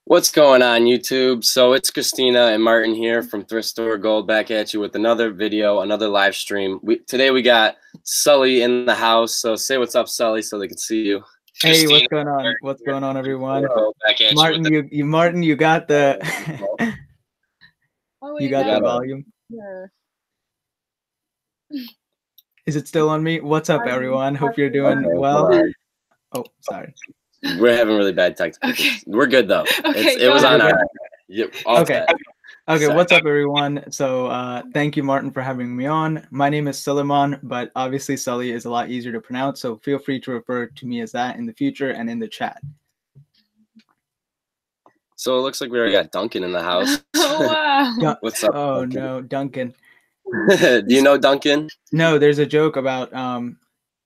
What's going on, YouTube? So it's Christina and Martin here from Thrift Store Gold back at you with another video, another live stream. Today we got Sully in the house. So say what's up, Sully, so they can see you. Hey, what's going on? What's going on, everyone? Back at Martin, Martin, you got the you got the volume. Yeah. Is it still on me? What's up, everyone? Hope you're doing well. Oh, sorry. We're having really bad technical. Okay. We're good though. Okay, it was on our. Okay. Okay, what's up, everyone? So thank you, Martin, for having me on. My name is Suleiman, but obviously Sully is a lot easier to pronounce, so feel free to refer to me as that in the future and in the chat. So it looks like we already got Duncan in the house. Oh, wow. What's up? Oh, Duncan? no, Duncan. Do you know Duncan? No, there's a joke about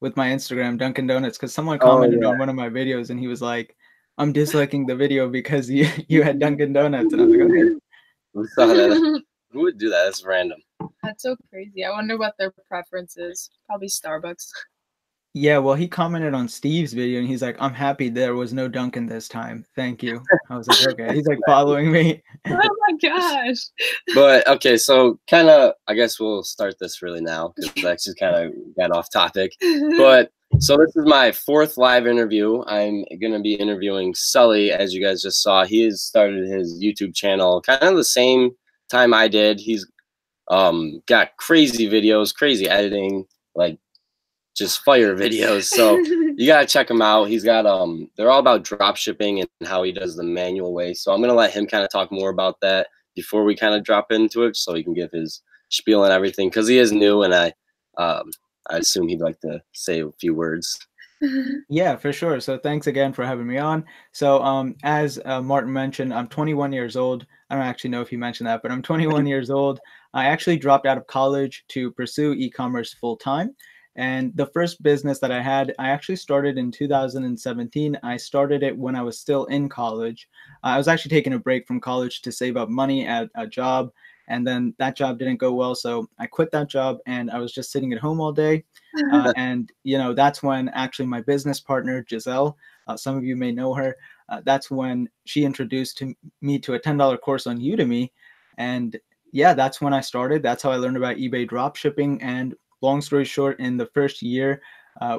with my Instagram, Dunkin' Donuts, because someone commented on one of my videos and he was like, I'm disliking the video because you had Dunkin' Donuts. And I was like, okay. We saw that. Who would do that? That's random. That's so crazy. I wonder what their preference is. Probably Starbucks. Yeah, well, he commented on Steve's video and he's like, I'm happy there was no Dunkin' this time. Thank you. I was like, okay. He's like following me. Oh my gosh. But okay, so kind of, I guess we'll start this really now because I just kind of got off topic. But so this is my 4th live interview. I'm going to be interviewing Sully, as you guys just saw. He has started his YouTube channel kind of the same time I did. He's got crazy videos, crazy editing, like just fire videos. So you got to check him out. He's got, they're all about drop shipping and how he does the manual way. So I'm going to let him kind of talk more about that before we kind of drop into it so he can give his spiel and everything because he is new and I assume he'd like to say a few words. Yeah, for sure. So thanks again for having me on. So as Martin mentioned, I'm 21 years old. I don't actually know if he mentioned that, but I'm 21 years old. I actually dropped out of college to pursue e-commerce full time. And the first business that I had, I actually started in 2017. I started it when I was still in college. I was actually taking a break from college to save up money at a job. And then that job didn't go well. So I quit that job and I was just sitting at home all day. And, you know, that's when actually my business partner, Giselle, some of you may know her. That's when she introduced me to a $10 course on Udemy. And yeah, that's when I started. That's how I learned about eBay dropshipping. And long story short, in the first year,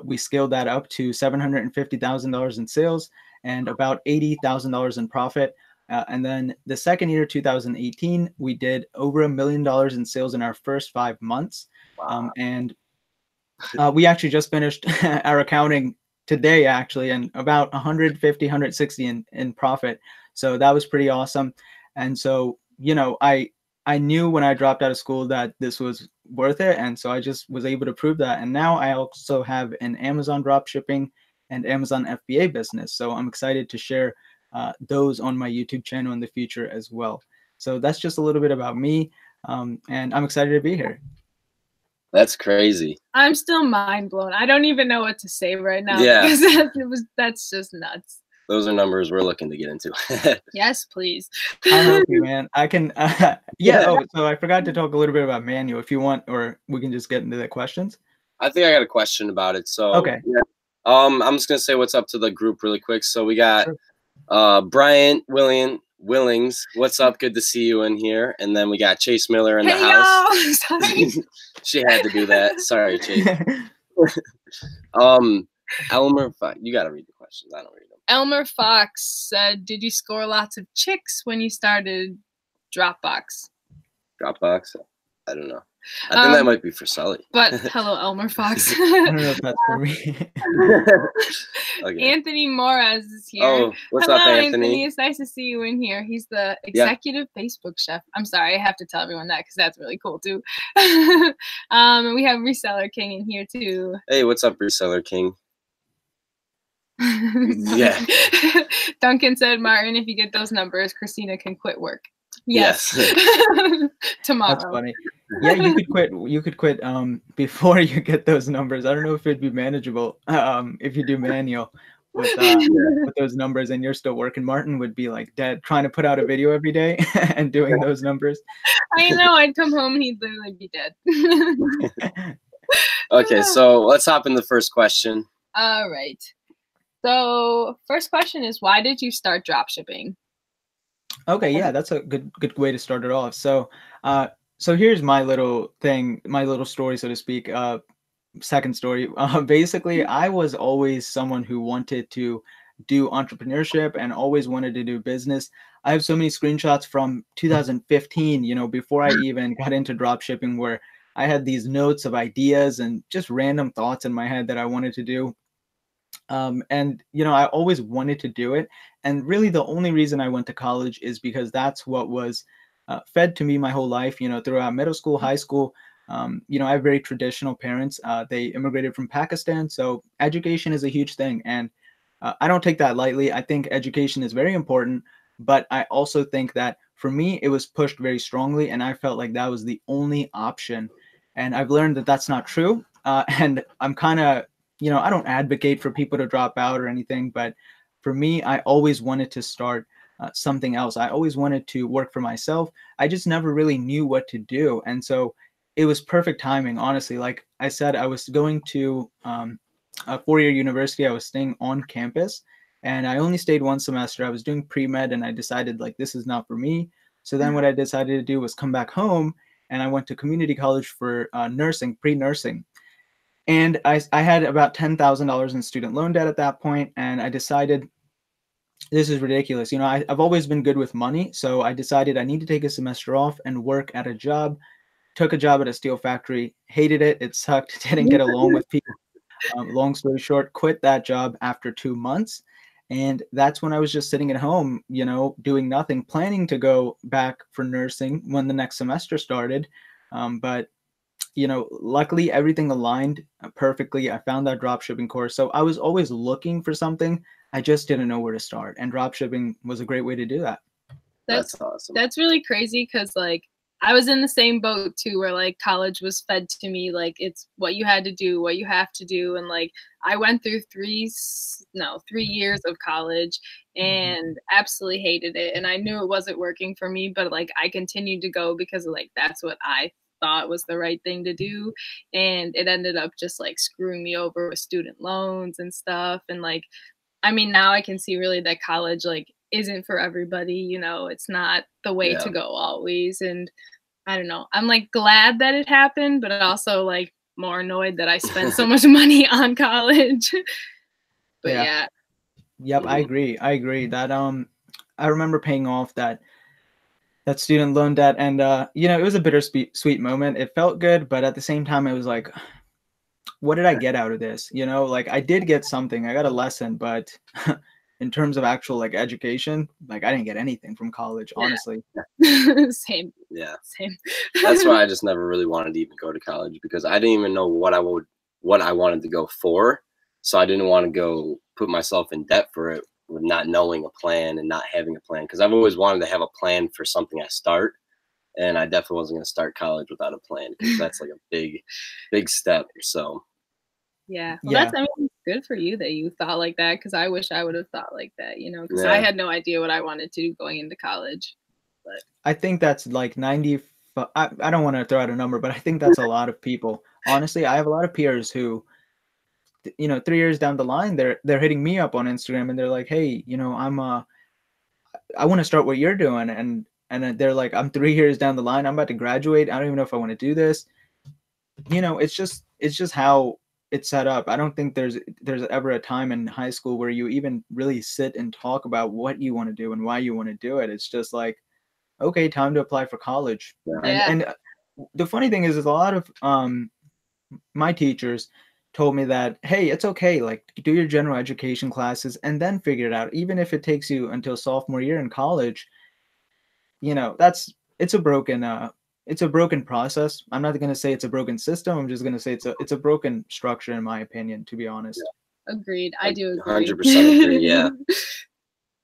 we scaled that up to $750,000 in sales and about $80,000 in profit. And then the second year, 2018, we did over $1 million in sales in our first 5 months. Wow. And we actually just finished our accounting today, actually, and about 150, 160 in profit. So that was pretty awesome. And so, you know, I knew when I dropped out of school that this was worth it. And so I just was able to prove that. And now I also have an Amazon dropshipping and Amazon FBA business. So I'm excited to share those on my YouTube channel in the future as well. So that's just a little bit about me. And I'm excited to be here. That's crazy. I'm still mind blown. I don't even know what to say right now. Yeah. Because that's just nuts. Those are numbers we're looking to get into. Yes, please. I'll help you, man. I can. Yeah. Oh, so I forgot to talk a little bit about manual if you want, or we can just get into the questions. I think I got a question about it. So okay. Yeah. I'm just gonna say what's up to the group really quick. So we got Bryant Willings. What's up? Good to see you in here. And then we got Chase Miller in the house. Sorry. She had to do that. Sorry, Chase. Elmer, you gotta read the questions. I don't read them. Elmer Fox said, "Did you score lots of chicks when you started Dropbox?" Dropbox? I don't know. I think that might be for Sully. But hello, Elmer Fox. I don't know if that's for me. Okay. Anthony Morez is here. Oh, what's up, Anthony? It's nice to see you in here. He's the executive Facebook chef. I'm sorry, I have to tell everyone that because that's really cool too. And we have Reseller King in here too. Hey, what's up, Reseller King? Yeah. Duncan said, Martin, if you get those numbers, Christina can quit work. Yes. Tomorrow. That's funny. Yeah, you could quit. You could quit before you get those numbers. I don't know if it'd be manageable if you do manual with those numbers and you're still working. Martin would be like dead trying to put out a video every day and doing those numbers. I know. I'd come home and he'd literally be dead. Okay, so let's hop in the first question. All right. So first question is, why did you start dropshipping? Okay, yeah, that's a good way to start it off. So, so here's my little thing, my little story, so to speak. Second story. Basically, I was always someone who wanted to do entrepreneurship and always wanted to do business. I have so many screenshots from 2015, before I even got into drop shipping, where I had these notes of ideas and just random thoughts in my head that I wanted to do. And I always wanted to do it. And really, the only reason I went to college is because that's what was fed to me my whole life. Throughout middle school, high school. I have very traditional parents. They immigrated from Pakistan, so education is a huge thing, and I don't take that lightly. I think education is very important, but I also think that for me, it was pushed very strongly, and I felt like that was the only option. And I've learned that that's not true. And I'm kind of, I don't advocate for people to drop out or anything, but for me, I always wanted to start something else. I always wanted to work for myself. I just never really knew what to do. And so it was perfect timing, honestly. Like I said, I was going to a 4-year university. I was staying on campus and I only stayed one semester. I was doing pre-med and I decided like this is not for me. So then what I decided to do was come back home and I went to community college for nursing, pre-nursing. And I had about $10,000 in student loan debt at that point, and I decided this is ridiculous. I've always been good with money, so I decided I need to take a semester off and work at a job. Took a job at a steel factory, hated it. It sucked, didn't get along with people. Long story short, quit that job after 2 months. And that's when I was just sitting at home, doing nothing, planning to go back for nursing when the next semester started. But luckily everything aligned perfectly. I found that dropshipping course. So I was always looking for something. I just didn't know where to start. And dropshipping was a great way to do that. That's awesome. That's really crazy because like I was in the same boat too, where like college was fed to me like it's what you had to do, what you have to do, and like I went through 3 years of college and absolutely hated it, and I knew it wasn't working for me, but like I continued to go because like that's what I thought was the right thing to do, and it ended up just like screwing me over with student loans and stuff. And like I mean, now I can see really that college like isn't for everybody, it's not the way to go always. And I don't know, I'm like glad that it happened, but also like more annoyed that I spent so much money on college. But yeah. Yep, I agree that I remember paying off that student loan debt, and it was a bittersweet moment. It felt good, but at the same time it was like, what did I get out of this? Like I did get something. I got a lesson, but in terms of actual like education, like I didn't get anything from college, honestly. Same. Yeah. Same. That's why I just never really wanted to even go to college, because I didn't even know what I wanted to go for. So I didn't want to go put myself in debt for it with not knowing a plan and not having a plan. Because I've always wanted to have a plan for something I start. And I definitely wasn't going to start college without a plan, because that's like a big step. So yeah, well, that's, I mean, good for you that you thought like that, because I wish I would have thought like that, because I had no idea what I wanted to do going into college. But I think that's like 90. I don't want to throw out a number, but I think that's a lot of people. Honestly, I have a lot of peers who, 3 years down the line, they're hitting me up on Instagram and they're like, hey, I want to start what you're doing, and they're like, I'm 3 years down the line, I'm about to graduate, I don't even know if I want to do this. It's just how it's set up. I don't think there's ever a time in high school where you even really sit and talk about what you want to do and why you want to do it. It's just like, okay, time to apply for college. And the funny thing is a lot of my teachers told me that, hey, it's okay, like do your general education classes and then figure it out, even if it takes you until sophomore year in college. It's a broken process. I'm not going to say it's a broken system. I'm just going to say it's a broken structure, in my opinion, to be honest. Agreed. I do agree. 100% agree, yeah.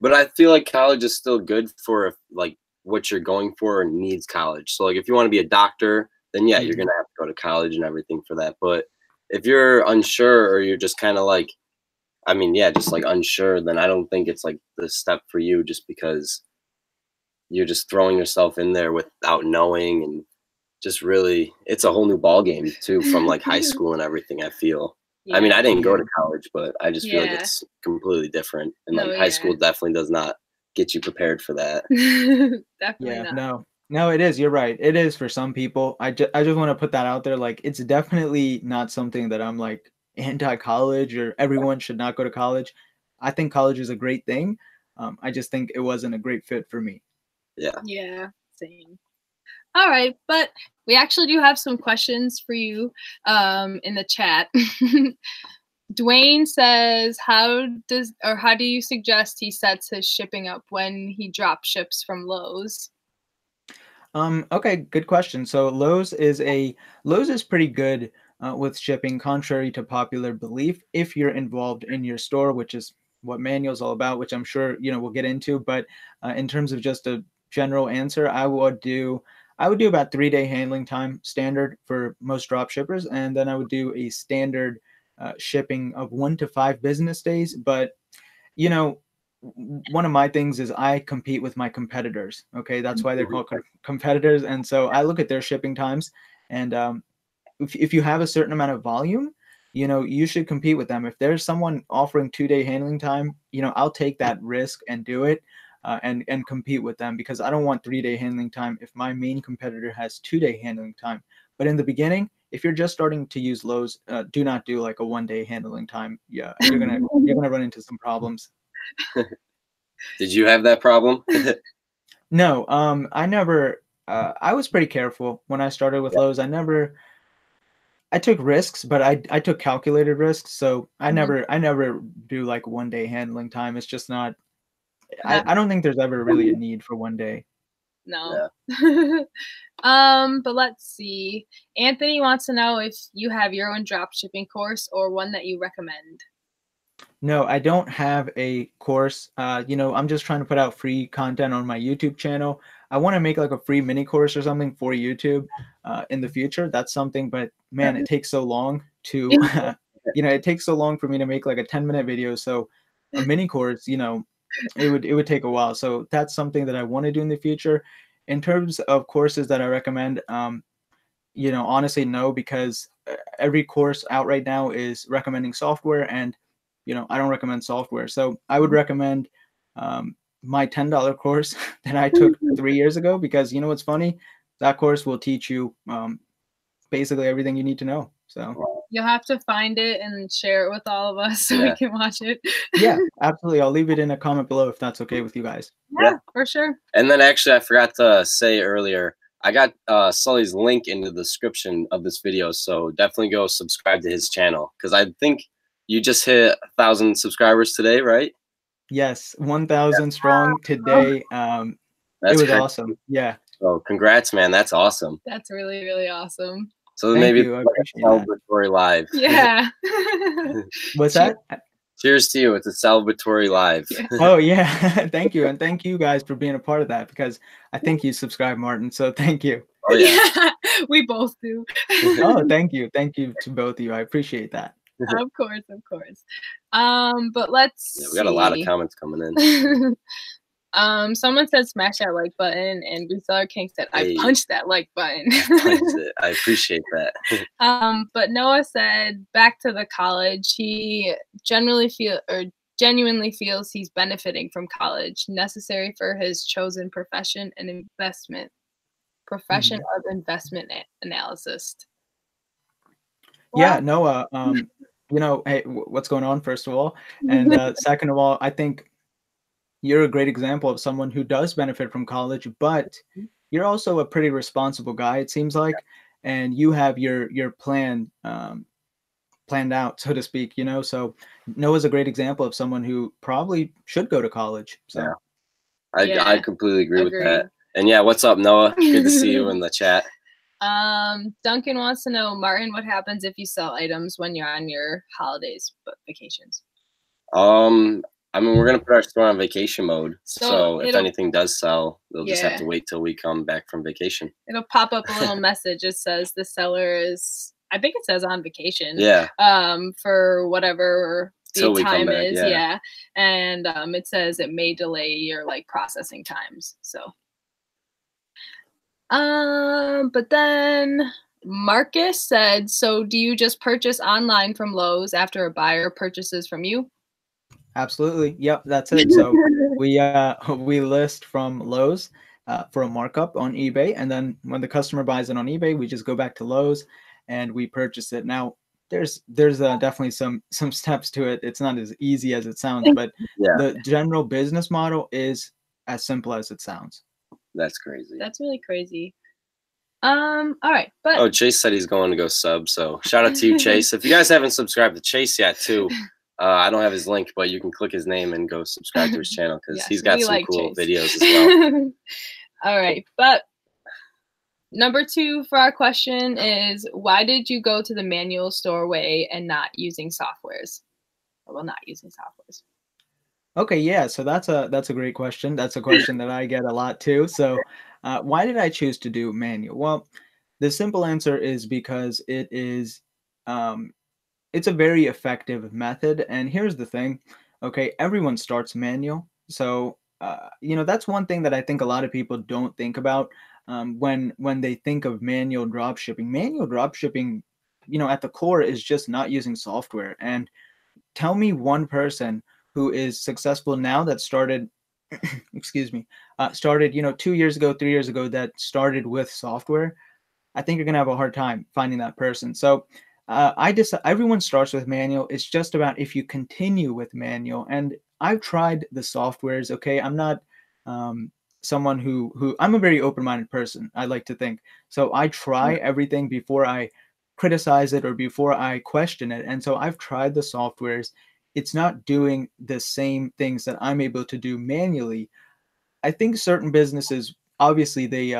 But I feel like college is still good for like what you're going for and needs college. So like if you want to be a doctor, then yeah, you're going to have to go to college and everything for that. But if you're unsure or you're just kind of like, I mean, yeah, just like unsure, then I don't think it's like the step for you, just because you're just throwing yourself in there without knowing, and just really, it's a whole new ball game too, from like high school and everything, I feel. Yeah. I mean, I didn't go to college, but I just feel like it's completely different. And like high school definitely does not get you prepared for that. Definitely not. No, it is. You're right. It is for some people. I just want to put that out there. Like, it's definitely not something that I'm like anti-college or everyone should not go to college. I think college is a great thing. I just think it wasn't a great fit for me. Yeah, same. All right, but we actually do have some questions for you in the chat. Dwayne says, how do you suggest he sets his shipping up when he drop ships from Lowe's? Okay, good question. So Lowe's is pretty good with shipping, contrary to popular belief, if you're involved in your store, which is what Manual's all about, which I'm sure we'll get into. But in terms of just a general answer, I would do about 3-day handling time standard for most drop shippers, and then I would do a standard shipping of 1 to 5 business days. But one of my things is I compete with my competitors. Okay, that's why they're called competitors. And so I look at their shipping times, and if you have a certain amount of volume, you should compete with them. If there's someone offering 2-day handling time, I'll take that risk and do it, and compete with them, because I don't want 3-day handling time if my main competitor has 2-day handling time. But in the beginning, if you're just starting to use Lowe's, do not do like a 1-day handling time. Yeah, you're gonna run into some problems. Did you have that problem? No, I never. I was pretty careful when I started with Lowe's. I took risks, but I took calculated risks. So I never do like 1-day handling time. It's just not. I don't think there's ever really a need for 1 day. No. But let's see. Anthony wants to know if you have your own drop shipping course or one that you recommend. No, I don't have a course. I'm just trying to put out free content on my YouTube channel. I want to make like a free mini course or something for YouTube in the future. That's something, but man, it takes so long to, it takes so long for me to make like a 10-minute video. So a mini course, it would take a while. So that's something that I want to do in the future. In terms of courses that I recommend, honestly, no, because every course out right now is recommending software, and I don't recommend software. So I would recommend my $10 course that I took 3 years ago, because what's funny? That course will teach you basically everything you need to know. So you'll have to find it and share it with all of us so we can watch it. Yeah, absolutely. I'll leave it in a comment below if that's okay with you guys. Yeah, for sure. And then actually, I forgot to say earlier, I got Sully's link in the description of this video. So definitely go subscribe to his channel, because I think you just hit 1,000 subscribers today, right? Yes, 1,000 strong today. It was crazy. Awesome. Yeah. So congrats, man. That's awesome. That's really, really awesome. So maybe I appreciate celebratory live. Yeah. What's that? Cheers to you. It's a celebratory live. Yeah. Oh yeah. Thank you. And thank you guys for being a part of that, because I think you subscribed, Martin. So thank you. Oh yeah. We both do. Oh, thank you. Thank you to both of you. I appreciate that. Of course, of course. But let's we got a lot of comments coming in. Someone said smash that like button, and Reseller King said, I punched that like button. I appreciate that. But Noah said, back to the college, he genuinely feels he's benefiting from college, necessary for his chosen profession and profession of investment analysis. Wow. Yeah, Noah, hey, what's going on, first of all? And second of all, I think you're a great example of someone who does benefit from college, but you're also a pretty responsible guy, it seems like, and you have your plan planned out, so to speak, so Noah's a great example of someone who probably should go to college. So yeah. I completely agree with that. And yeah, what's up, Noah? Good to see you in the chat. Duncan wants to know, Martin, what happens if you sell items when you're on your holidays but vacations? I mean, we're going to put our store on vacation mode. So if anything does sell, they'll just have to wait till we come back from vacation. It'll pop up a little message. It says the seller is, I think it says on vacation. Yeah. For whatever the time back, is. Yeah. And it says it may delay your processing times. So. But then Marcus said, so do you just purchase online from Lowe's after a buyer purchases from you? Absolutely. Yep, that's it. So we list from Lowe's for a markup on eBay, and then when the customer buys it on eBay, we just go back to Lowe's and we purchase it. Now, there's definitely some steps to it. It's not as easy as it sounds, but Yeah, the general business model is as simple as it sounds. that's crazy. That's really crazy. All right, but Oh, Chase said he's going to go sub, so shout out to you, Chase. If you guys haven't subscribed to Chase yet, too, I don't have his link, but you can click his name and go subscribe to his channel because yes, he's got we some like cool Chase. videos as well. All right, but number 2 for our question is, why did you go to the manual store way and not using softwares? Well, not using softwares. Okay, yeah, so that's a great question. That's a question that I get a lot too. So, why did I choose to do manual? Well, the simple answer is because um, it's a very effective method. And here's the thing, okay, everyone starts manual. So, that's one thing that I think a lot of people don't think about when they think of manual drop shipping. Manual drop shipping, at the core is just not using software. And tell me one person who is successful now that started excuse me, started 2 years ago, 3 years ago, that started with software. I think you're gonna have a hard time finding that person. So everyone starts with manual. It's just about if you continue with manual. And I've tried the softwares. Okay, I'm not someone who I'm a very open-minded person, I like to think. So I try everything before I criticize it or before I question it. And so I've tried the softwares. It's not doing the same things that I'm able to do manually. I think certain businesses, obviously, they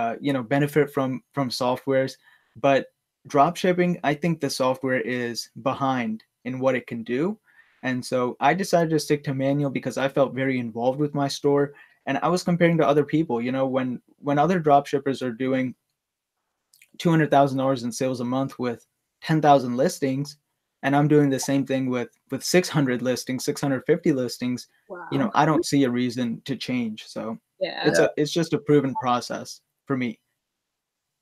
benefit from softwares, but drop shipping, I think the software is behind in what it can do. And so I decided to stick to manual because I felt very involved with my store, and I was comparing to other people. When other drop shippers are doing $200,000 in sales a month with 10,000 listings, and I'm doing the same thing with 600 listings, 650 listings, Wow. I don't see a reason to change. So Yeah, it's just a proven process for me.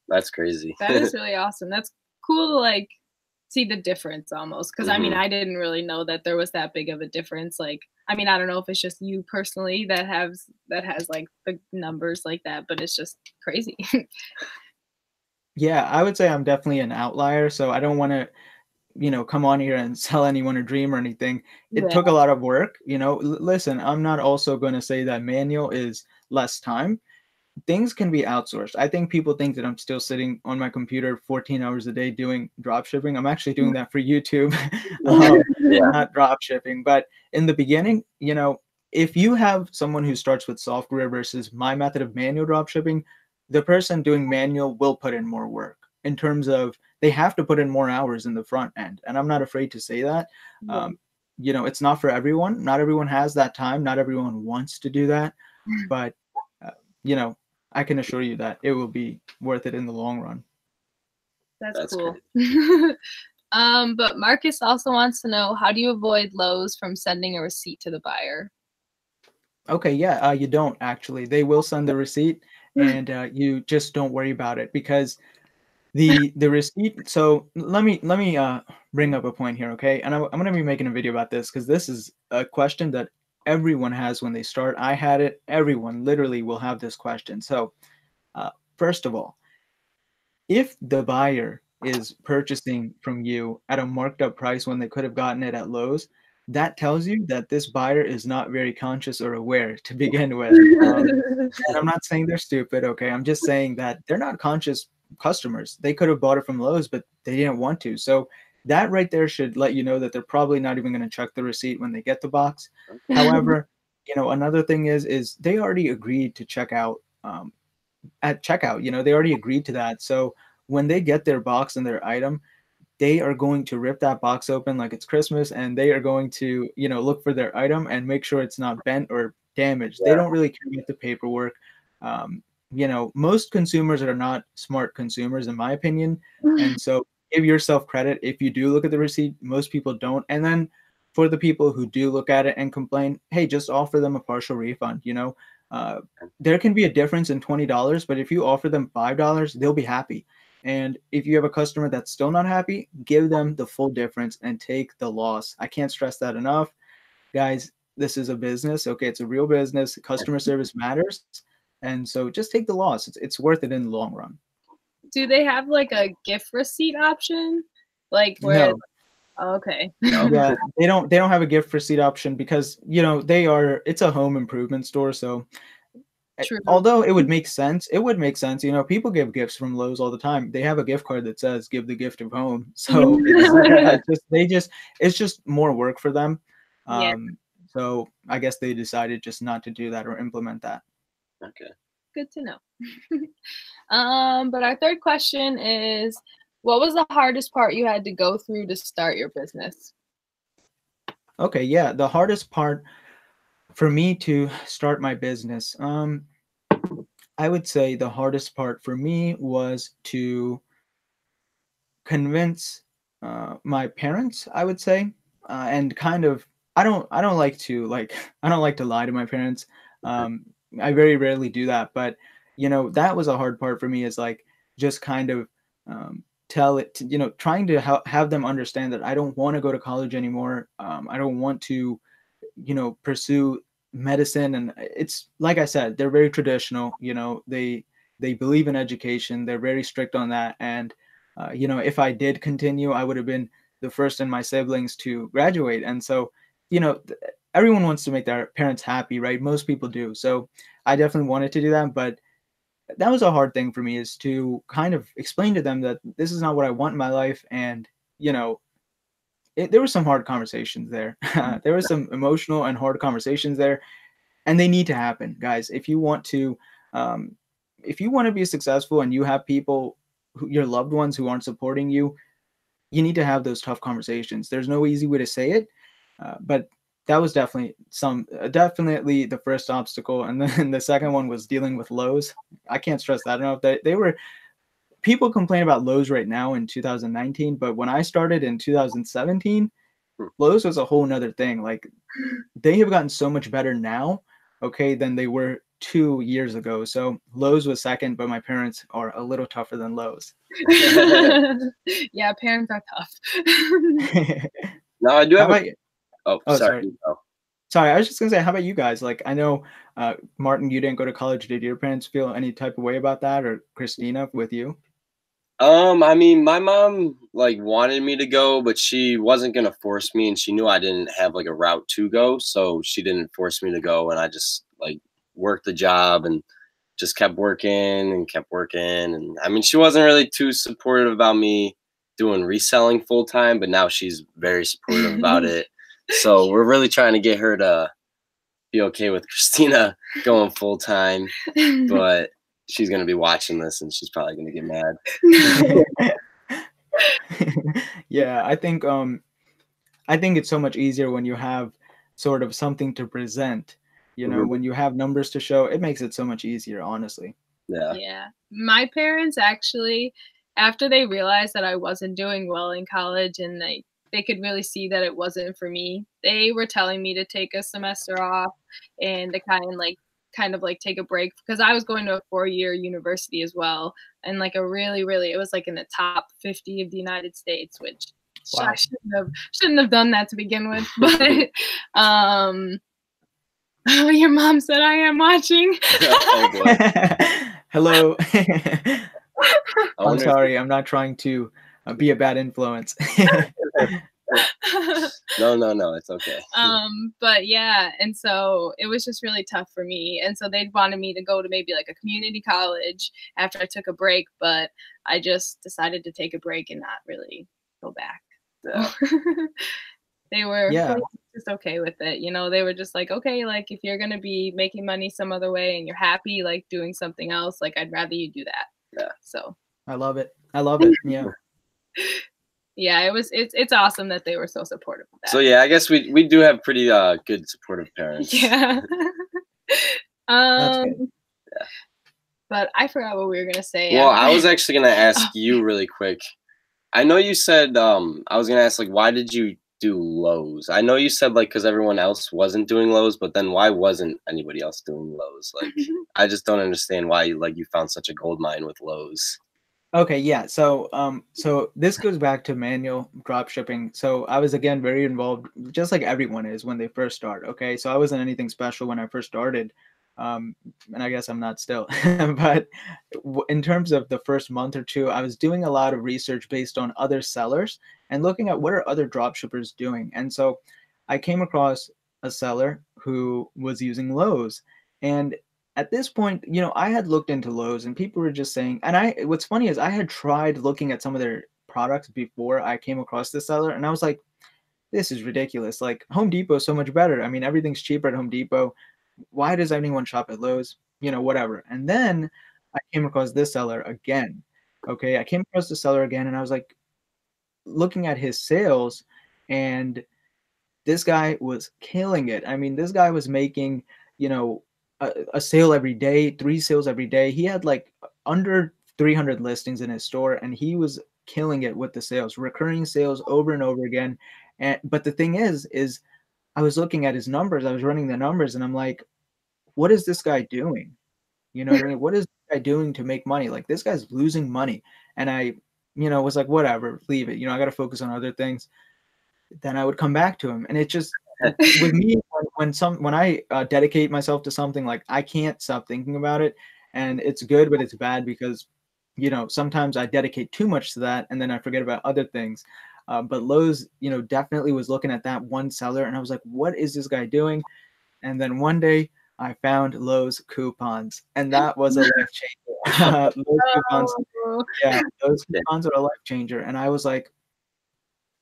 That's crazy. that is really awesome. That's cool to like see the difference almost, because I mean, I didn't really know that there was that big of a difference. Like, I mean, I don't know if it's just you personally that has like the numbers like that, but it's just crazy. Yeah, I would say I'm definitely an outlier, so I don't want to come on here and sell anyone a dream or anything. It Yeah. took a lot of work. Listen, I'm not also going to say that manual is less time. Things can be outsourced. I think people think that I'm still sitting on my computer 14 hours a day doing drop shipping. I'm actually doing that for YouTube, not drop shipping. But in the beginning, if you have someone who starts with software versus my method of manual drop shipping, the person doing manual will put in more work in terms of they have to put in more hours in the front end. And I'm not afraid to say that. It's not for everyone. Not everyone has that time. Not everyone wants to do that. But, I can assure you that it will be worth it in the long run. That's cool. But Marcus also wants to know, how do you avoid Lowe's from sending a receipt to the buyer? Okay, yeah, you don't actually. They will send the receipt, and you just don't worry about it because the receipt. So let me bring up a point here, okay? And I'm gonna be making a video about this because this is a question that everyone has when they start. I had it. Everyone literally will have this question. So first of all, if the buyer is purchasing from you at a marked up price when they could have gotten it at Lowe's, that tells you that this buyer is not very conscious or aware to begin with. And I'm not saying they're stupid, okay? I'm just saying that they're not conscious customers. They could have bought it from Lowe's, but they didn't want to. So that right there should let you know that they're probably not even going to check the receipt when they get the box. However, another thing is they already agreed to check out at checkout. They already agreed to that. So when they get their box and their item, they are going to rip that box open like it's Christmas, and they are going to, look for their item and make sure it's not bent or damaged. They don't really care about the paperwork. Most consumers are not smart consumers, in my opinion. And so give yourself credit if you do look at the receipt. Most people don't. And then for the people who do look at it and complain, hey, just offer them a partial refund. There can be a difference in $20, but if you offer them $5, they'll be happy. And if you have a customer that's still not happy, give them the full difference and take the loss. I can't stress that enough. Guys, this is a business. Okay, it's a real business. Customer service matters. And so just take the loss. It's worth it in the long run. Do they have like a gift receipt option? Like where No. Okay. Yeah, they don't have a gift receipt option because, you know, it's a home improvement store. So True. although it would make sense, you know, people give gifts from Lowe's all the time. They have a gift card that says give the gift of home. So it's just more work for them. Yeah. So I guess they decided just not to do that or implement that. Okay. Good to know. But our third question is, what was the hardest part you had to go through to start your business? Okay, yeah, the hardest part for me to start my business, I would say the hardest part for me was to convince my parents, I would say, and kind of I don't like to I don't like to lie to my parents. I very rarely do that, but you know, that was a hard part for me, is like just kind of tell it to, you know, trying to have them understand that I don't want to go to college anymore. I don't want to, you know, pursue medicine. And it's like I said, they're very traditional, you know, they believe in education. They're very strict on that. And you know, if I did continue, I would have been the first in my siblings to graduate. And so, you know, everyone wants to make their parents happy, right? Most people do. So I definitely wanted to do that, but that was a hard thing for me, is to kind of explain to them that this is not what I want in my life. And, you know, there were some hard conversations there. There were some emotional and hard conversations there, and they need to happen, guys. If you want to be successful and you have people, your loved ones, who aren't supporting you, you need to have those tough conversations. There's no easy way to say it, but that was definitely definitely the first obstacle. And then the second one was dealing with Lowe's. I can't stress that enough. They were, people complain about Lowe's right now in 2019, but when I started in 2017, Lowe's was a whole nother thing. Like, they have gotten so much better now, okay, than they were 2 years ago. So Lowe's was second, but my parents are a little tougher than Lowe's. Yeah, parents are tough. No, I do have sorry. Sorry, I was just gonna say, how about you guys? Like, I know, Martin, you didn't go to college. Did your parents feel any type of way about that, or Christina with you? I mean, my mom like wanted me to go, but she wasn't gonna force me, and she knew I didn't have like a route to go, so she didn't force me to go, and I just like worked the job and just kept working and kept working. And I mean, she wasn't really too supportive about me doing reselling full time, but now she's very supportive about it. So we're really trying to get her to be okay with Christina going full time, but she's going to be watching this and she's probably going to get mad. Yeah, I think it's so much easier when you have sort of something to present, you know, when you have numbers to show. It makes it so much easier, honestly. Yeah. My parents actually, after they realized that I wasn't doing well in college and they could really see that it wasn't for me, they were telling me to take a semester off and to kind of take a break, because I was going to a 4-year university as well, and like a really it was like in the top 50 of the United States, which wow. I shouldn't have done that to begin with. But oh, your mom said I am watching. Oh boy. Hello. I'm sorry, I'm not trying to be a bad influence. No, it's okay. But yeah, and so it was just really tough for me, and so they wanted me to go to maybe like a community college after I took a break, but I just decided to take a break and not really go back. So they were just okay with it, you know. They were just like, okay, like if you're gonna be making money some other way and you're happy like doing something else, like I'd rather you do that. Yeah. So I love it. Yeah. Yeah, it's awesome that they were so supportive of that. So yeah, I guess we do have pretty good supportive parents. Yeah. That's good. Yeah. But I forgot what we were gonna say. Well, I was actually gonna ask you really quick. I know you said I was gonna ask, like, why did you do Lowe's? I know you said like because everyone else wasn't doing Lowe's, but then why wasn't anybody else doing Lowe's? Like, I just don't understand why you found such a gold mine with Lowe's. Okay, yeah. So this goes back to manual drop shipping. So I was again very involved, just like everyone is when they first start. Okay, so I wasn't anything special when I first started, and I guess I'm not still. But in terms of the first month or two, I was doing a lot of research based on other sellers and looking at what are other drop shippers doing. And so I came across a seller who was using Lowe's, and at this point, I had looked into Lowe's and people were just saying, and what's funny is I had tried looking at some of their products before I came across this seller, and I was like, this is ridiculous. Like Home Depot is so much better. I mean, everything's cheaper at Home Depot. Why does anyone shop at Lowe's? Whatever. And then I came across this seller again. Okay. I came across the seller again and I was like looking at his sales, and this guy was killing it. I mean, this guy was making, you know, a sale every day, 3 sales every day. He had like under 300 listings in his store, and he was killing it with the sales, recurring sales over and over again. And but the thing is I was looking at his numbers, I was running the numbers, and I'm like, what is this guy doing? You know what I mean? What is this guy doing to make money? Like this guy's losing money. And I, was like, whatever, leave it. I got to focus on other things. Then I would come back to him, and it just with me when I dedicate myself to something, like I can't stop thinking about it, and it's good, but it's bad because sometimes I dedicate too much to that, and then I forget about other things. But Lowe's, definitely was looking at that one seller, and I was like, what is this guy doing? And then one day I found Lowe's coupons, and that was a life changer. Lowe's coupons, yeah, those coupons are a life changer, and I was like,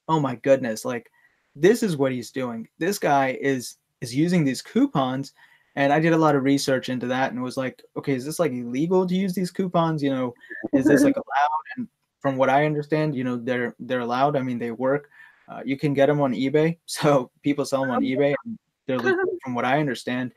oh my goodness, like this is what he's doing. This guy is using these coupons. And I did a lot of research into that and was like, okay, is this like illegal to use these coupons? Is this like allowed? And from what I understand, they're allowed. I mean, they work. You can get them on eBay. So people sell them on eBay, and they're legal from what I understand.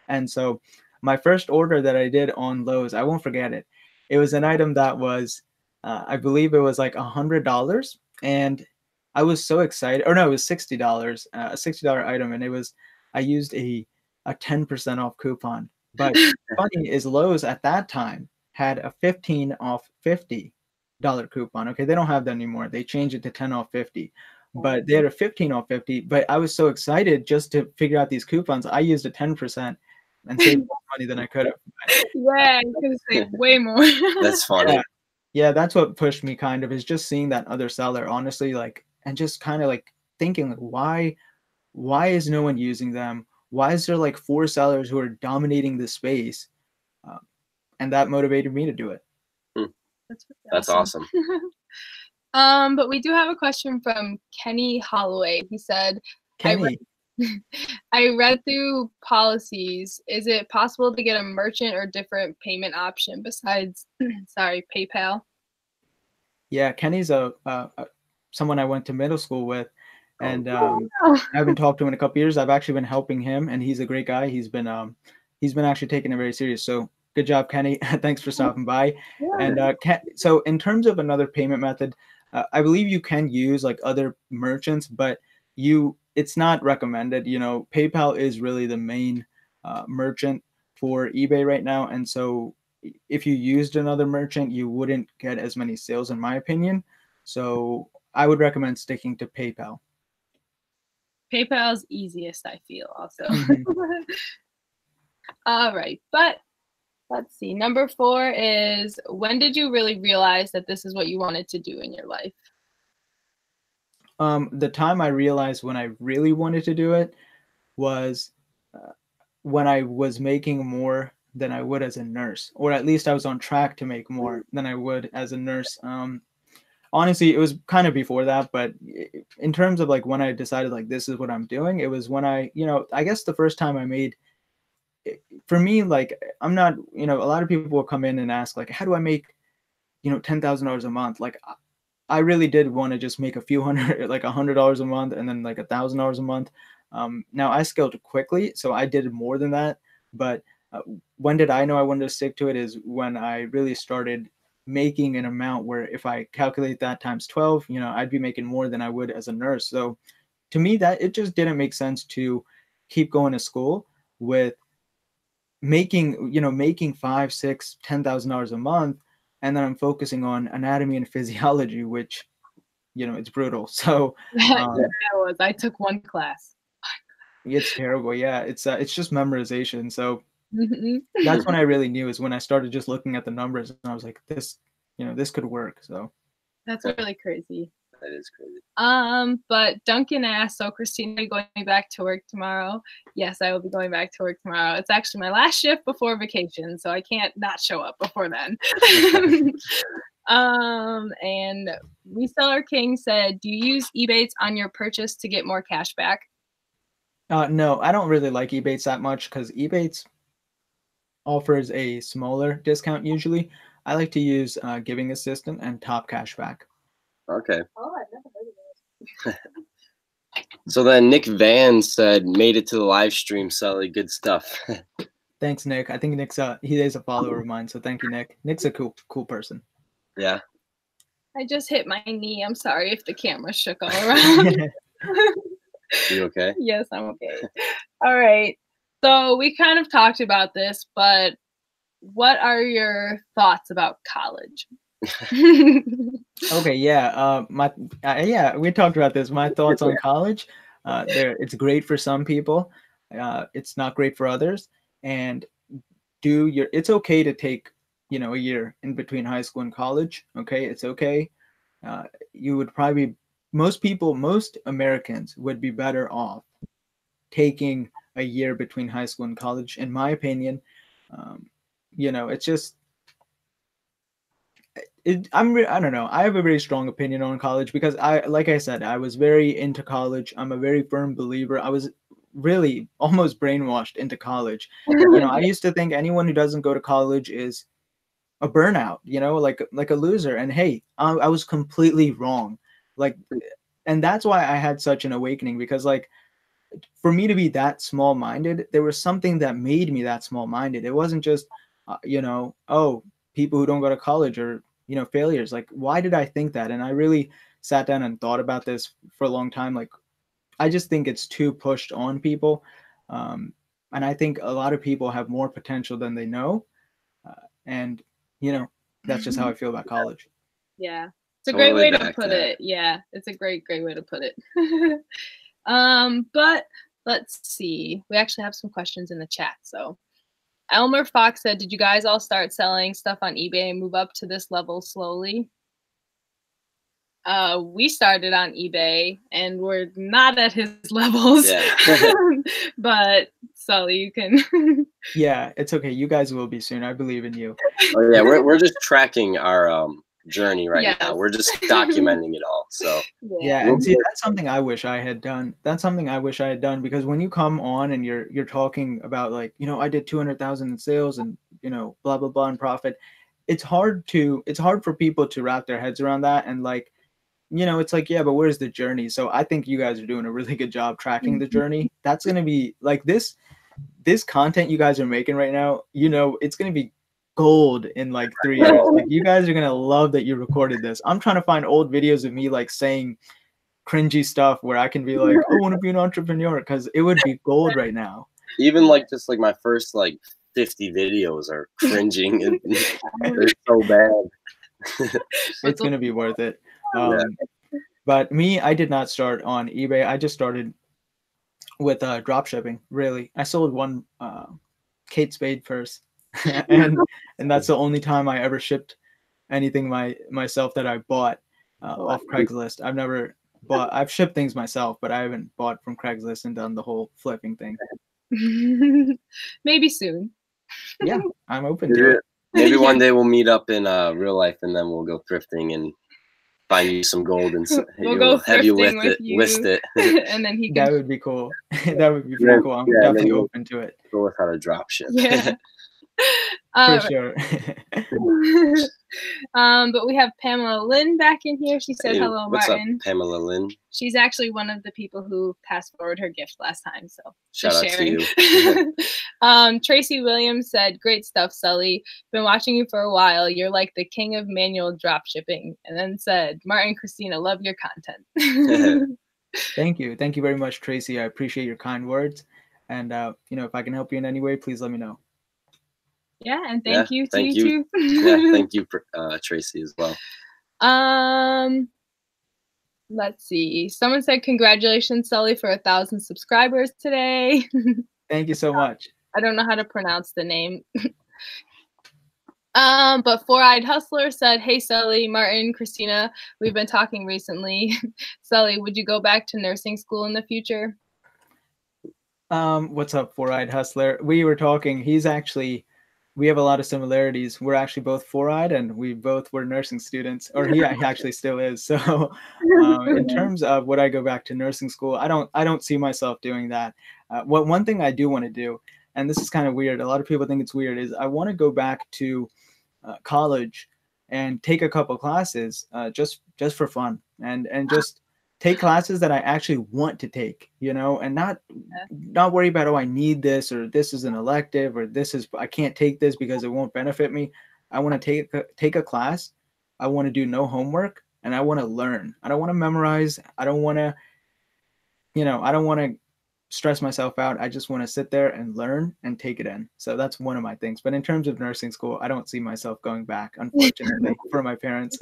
And so my first order that I did on Lowe's, I won't forget it. It was an item that was, I believe it was like $100, and I was so excited. Or no, it was $60, a $60 item, and I used a 10% off coupon. But funny is Lowe's at that time had a 15 off $50 coupon. Okay, they don't have that anymore. They changed it to 10 off 50. But they had a 15 off 50. But I was so excited just to figure out these coupons. I used a 10% and saved more money than I could have. Yeah, you could have saved way more. That's funny. Yeah, that's what pushed me kind of, is just seeing that other seller, honestly, like, and just kind of like thinking, like, why is no one using them? Why is there like 4 sellers who are dominating the space? And that motivated me to do it. That's awesome. But we do have a question from Kenny Holloway. He said, Kenny, I read through policies. Is it possible to get a merchant or different payment option besides, PayPal? Yeah, Kenny's someone I went to middle school with, and I haven't talked to him in a couple years. I've actually been helping him, and he's a great guy. He's been actually taking it very serious. So good job, Kenny. Thanks for stopping by. Yeah. And so in terms of another payment method, I believe you can use like other merchants, but it's not recommended. PayPal is really the main merchant for eBay right now, and so if you used another merchant, you wouldn't get as many sales, in my opinion. So I would recommend sticking to PayPal. PayPal's easiest, I feel, also. All right, but let's see. Number 4 is, when did you really realize that this is what you wanted to do in your life? The time I realized when I really wanted to do it was when I was making more than I would as a nurse, or at least I was on track to make more than I would as a nurse. Honestly, it was kind of before that, but in terms of like when I decided like this is what I'm doing, it was when I guess the first time I made, for me, like I'm not, a lot of people will come in and ask like, how do I make, $10,000 a month? Like I really did want to just make a few hundred, like $100 a month, and then like $1,000 a month. Now I scaled quickly, so I did more than that. But when did I know I wanted to stick to it is when I really started making an amount where if I calculate that times 12, I'd be making more than I would as a nurse. So to me, that it just didn't make sense to keep going to school with making, making $5,000, $6,000, $10,000 a month and then I'm focusing on anatomy and physiology, which, you know, it's brutal. So I took one class. it's terrible. Yeah, it's just memorization. So Mhm. that's when I really knew, is when I started just looking at the numbers, and I was like, this, you know, this could work. So That's really crazy. That is crazy. But Duncan asked, so KRISTINA, are you going back to work tomorrow? Yes, I will be going back to work tomorrow. It's actually my last shift before vacation, so I can't not show up before then. And Reseller King said, do you use Ebates on your purchase to get more cash back? no, I don't really like Ebates that much, because Ebates offers a smaller discount usually. I like to use Giving Assistant and Top Cashback. Okay. Oh, I've never heard of that. So then Nick Van said, made it to the live stream, Sully. Good stuff. Thanks, Nick. I think Nick's he is a follower of mine, so thank you, Nick. Nick's a cool person. Yeah. I just hit my knee. I'm sorry if the camera shook all around. You okay? Yes, I'm okay. All right. So we kind of talked about this, but what are your thoughts about college? Okay, yeah. Yeah, we talked about this. My thoughts on college. It's great for some people. It's not great for others. And it's okay to take, you know, a year in between high school and college. Okay, it's okay. You would probably, most Americans would be better off taking a year between high school and college, in my opinion. You know, it's just, I don't know. I have a very strong opinion on college, because like I said, I was very into college. I'm a very firm believer. I was really almost brainwashed into college. You know, I used to think anyone who doesn't go to college is a burnout, you know, like a loser. And hey, I was completely wrong. Like, and that's why I had such an awakening, because like, for me to be that small-minded, there was something that made me that small-minded. It wasn't just, you know, oh, people who don't go to college are, you know, failures. Like, why did I think that? And I really sat down and thought about this for a long time. Like, I just think it's too pushed on people. And I think a lot of people have more potential than they know. And, you know, that's just how I feel about college. Yeah. It's a great way to put it. Yeah. It's a great way to put it. But let's see. We actually have some questions in the chat. So Elmer Fox said, did you guys all start selling stuff on eBay and move up to this level slowly? We started on eBay and we're not at his levels. Yeah. But Sully, you can. Yeah, it's okay. You guys will be soon. I believe in you. Oh yeah, we're just tracking our journey right now. We're just documenting it all. So yeah, and see, that's something I wish I had done. That's something I wish I had done, because when you come on and you're talking about, like, you know, I did 200,000 in sales and, you know, blah blah blah in profit, it's hard for people to wrap their heads around that. And like, you know, it's like, yeah, but where's the journey? So I think you guys are doing a really good job tracking the journey. That's going to be like this content you guys are making right now, you know, it's going to be gold in like 3 years. Like, you guys are going to love that you recorded this. I'm trying to find old videos of me like saying cringy stuff where I can be like, I want to be an entrepreneur, because it would be gold right now. Even like just like my first like 50 videos are cringing and they're so bad. It's going to be worth it. Yeah. But me, I did not start on eBay. I just started with dropshipping. Really, I sold one Kate Spade purse, and that's the only time I ever shipped anything myself that I bought off Craigslist. I've shipped things myself, but I haven't bought from Craigslist and done the whole flipping thing. Maybe soon. Yeah, I'm open to it. Maybe one day we'll meet up in real life, and then we'll go thrifting and find you some gold, and we'll go have you list it. And then he can... That would be cool. That would be pretty cool. I'm definitely open to it. Go with how to drop ship. Yeah. For sure. But we have Pamela Lynn back in here. She said, hello, what's Martin. Up, Pamela Lynn? She's actually one of the people who passed forward her gift last time. So shout out to you. Tracy Williams said, great stuff, Sully. Been watching you for a while. You're like the king of manual drop shipping. And then said, Martin, KRISTINA, love your content. Thank you. Thank you very much, Tracy. I appreciate your kind words. And, you know, if I can help you in any way, please let me know. Yeah, and thank you to you too. Yeah, thank you, Tracy, as well. Let's see. Someone said, congratulations, Sully, for 1,000 subscribers today. Thank you so much. I don't know how to pronounce the name. But Four-Eyed Hustler said, hey, Sully, Martin, Christina, we've been talking recently. Sully, would you go back to nursing school in the future? What's up, Four-Eyed Hustler? We were talking. We have a lot of similarities. We're actually both four-eyed, and we both were nursing students, or he actually still is. So in terms of would I go back to nursing school, I don't see myself doing that. One thing I do want to do, and this is kind of weird, a lot of people think it's weird, is I want to go back to college and take a couple classes just for fun, and just take classes that I actually want to take, you know, and not worry about, oh, I need this, or this is an elective, or I can't take this because it won't benefit me. I want to take a class. I want to do no homework, and I want to learn. I don't want to memorize. I don't want to, I don't want to stress myself out. I just want to sit there and learn and take it in. So that's one of my things. But in terms of nursing school, I don't see myself going back, unfortunately, for my parents.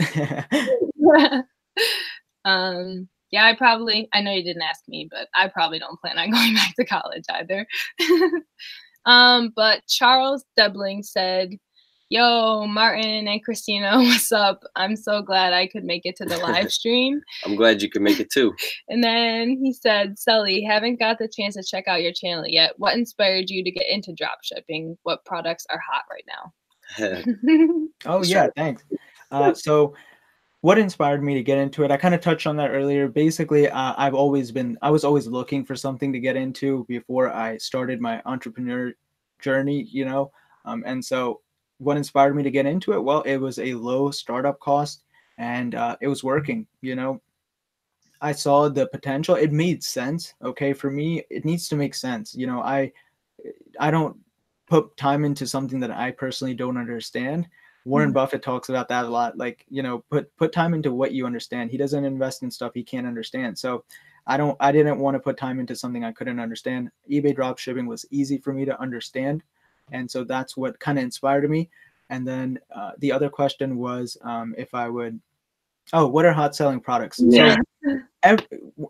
Yeah, I know you didn't ask me, but I probably don't plan on going back to college either. But Charles Debling said, yo, Martin and Christina, what's up? I'm so glad I could make it to the live stream. I'm glad you could make it too. And then he said, Sully, haven't got the chance to check out your channel yet. What inspired you to get into dropshipping? What products are hot right now? Oh, yeah, thanks. So what inspired me to get into it? I kind of touched on that earlier. Basically, I was always looking for something to get into before I started my entrepreneur journey, you know? And so what inspired me to get into it? Well, it was a low startup cost, and it was working, you know? I saw the potential. It made sense. Okay. For me, it needs to make sense. You know, I don't put time into something that I personally don't understand. Warren Buffett talks about that a lot. Like, you know, put time into what you understand. He doesn't invest in stuff he can't understand. So I didn't want to put time into something I couldn't understand. eBay dropshipping was easy for me to understand. And so that's what kind of inspired me. And then the other question was if I would, what are hot selling products? Yeah. So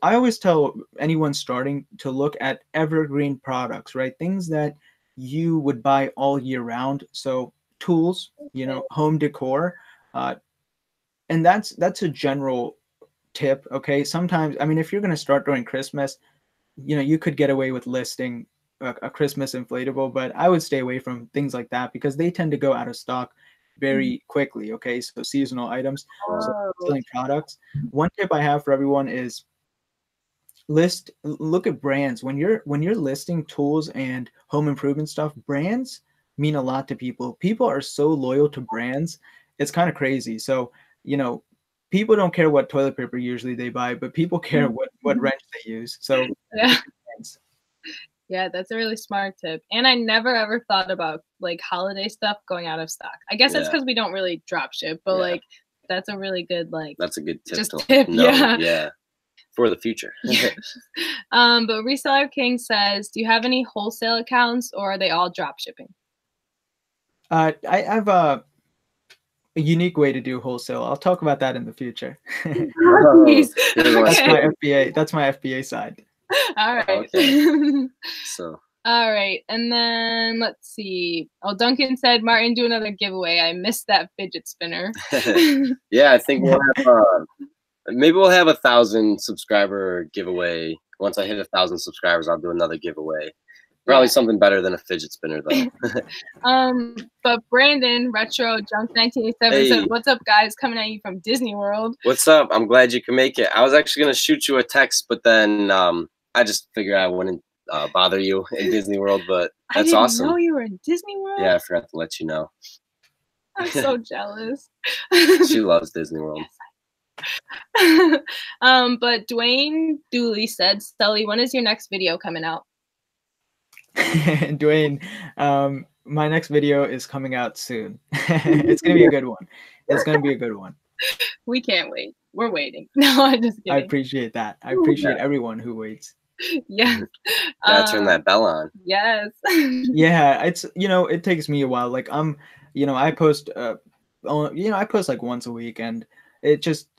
I always tell anyone starting to look at evergreen products, right? Things that you would buy all year round. So tools, you know, home decor, and that's a general tip. Okay, sometimes, I mean, if you're going to start during Christmas, you know, you could get away with listing a Christmas inflatable, but I would stay away from things like that because they tend to go out of stock very quickly. Okay, so seasonal items, so selling products. One tip I have for everyone is look at brands. When you're listing tools and home improvement stuff, brands mean a lot to people. People are so loyal to brands. It's kind of crazy. So, you know, people don't care what toilet paper usually they buy, but people care what wrench they use. So yeah, that's a really smart tip. And I never ever thought about like holiday stuff going out of stock. I guess that's because we don't really drop ship, but like that's a really good that's a good tip. Just tip, yeah. For the future. But Reseller King says, do you have any wholesale accounts or are they all drop shipping? I have a unique way to do wholesale. I'll talk about that in the future. That's my FBA. That's my FBA side. All right. Okay. So. All right, and then let's see. Oh, Duncan said, Martin, do another giveaway. I missed that fidget spinner. Yeah, I think we'll have, maybe we'll have 1,000 subscriber giveaway. Once I hit 1,000 subscribers, I'll do another giveaway. Probably something better than a fidget spinner, though. But Brandon Retro Junk 1987 said, "What's up, guys? Coming at you from Disney World." What's up? I'm glad you can make it. I was actually gonna shoot you a text, but then I just figured I wouldn't bother you in Disney World. But that's awesome. I didn't know you were in Disney World. Yeah, I forgot to let you know. I'm so jealous. She loves Disney World. But Dwayne Dooley said, "Sully, when is your next video coming out?" Dwayne, my next video is coming out soon. It's gonna be a good one. It's gonna be a good one. We can't wait. We're waiting. No, I'm just kidding. I appreciate that. I appreciate everyone who waits. Yes. Gotta turn that bell on. Yes. Yeah, it's, it takes me a while. Like I post I post like once a week, and it just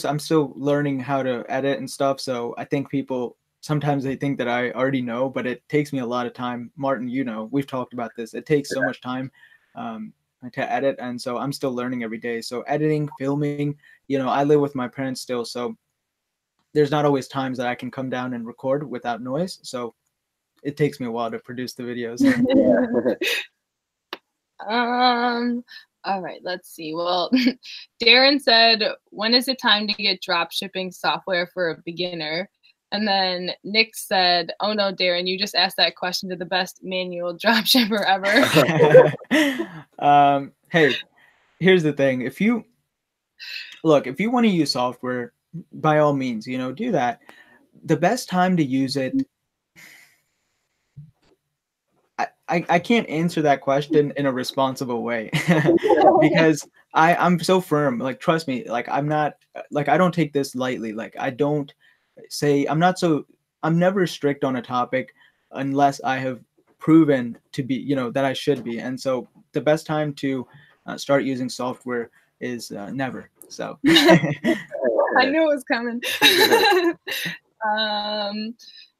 I'm still learning how to edit and stuff. So I think people sometimes they think that I already know, but it takes me a lot of time. Martin, we've talked about this. It takes so much time to edit, and so I'm still learning every day. So editing, filming, I live with my parents still, so there's not always times that I can come down and record without noise. So it takes me a while to produce the videos. All right, let's see. Well, Darren said, when is it time to get drop shipping software for a beginner? And then Nick said, oh no, Darren, you just asked that question to the best manual drop shipper ever. Hey, here's the thing. If you want to use software, by all means, do that. The best time to use it, I can't answer that question in a responsible way because I'm so firm. Like, trust me, like I'm not, like I don't take this lightly. Like I don't say, I'm never strict on a topic unless I have proven to be, that I should be. And so the best time to start using software is never. So I knew it was coming.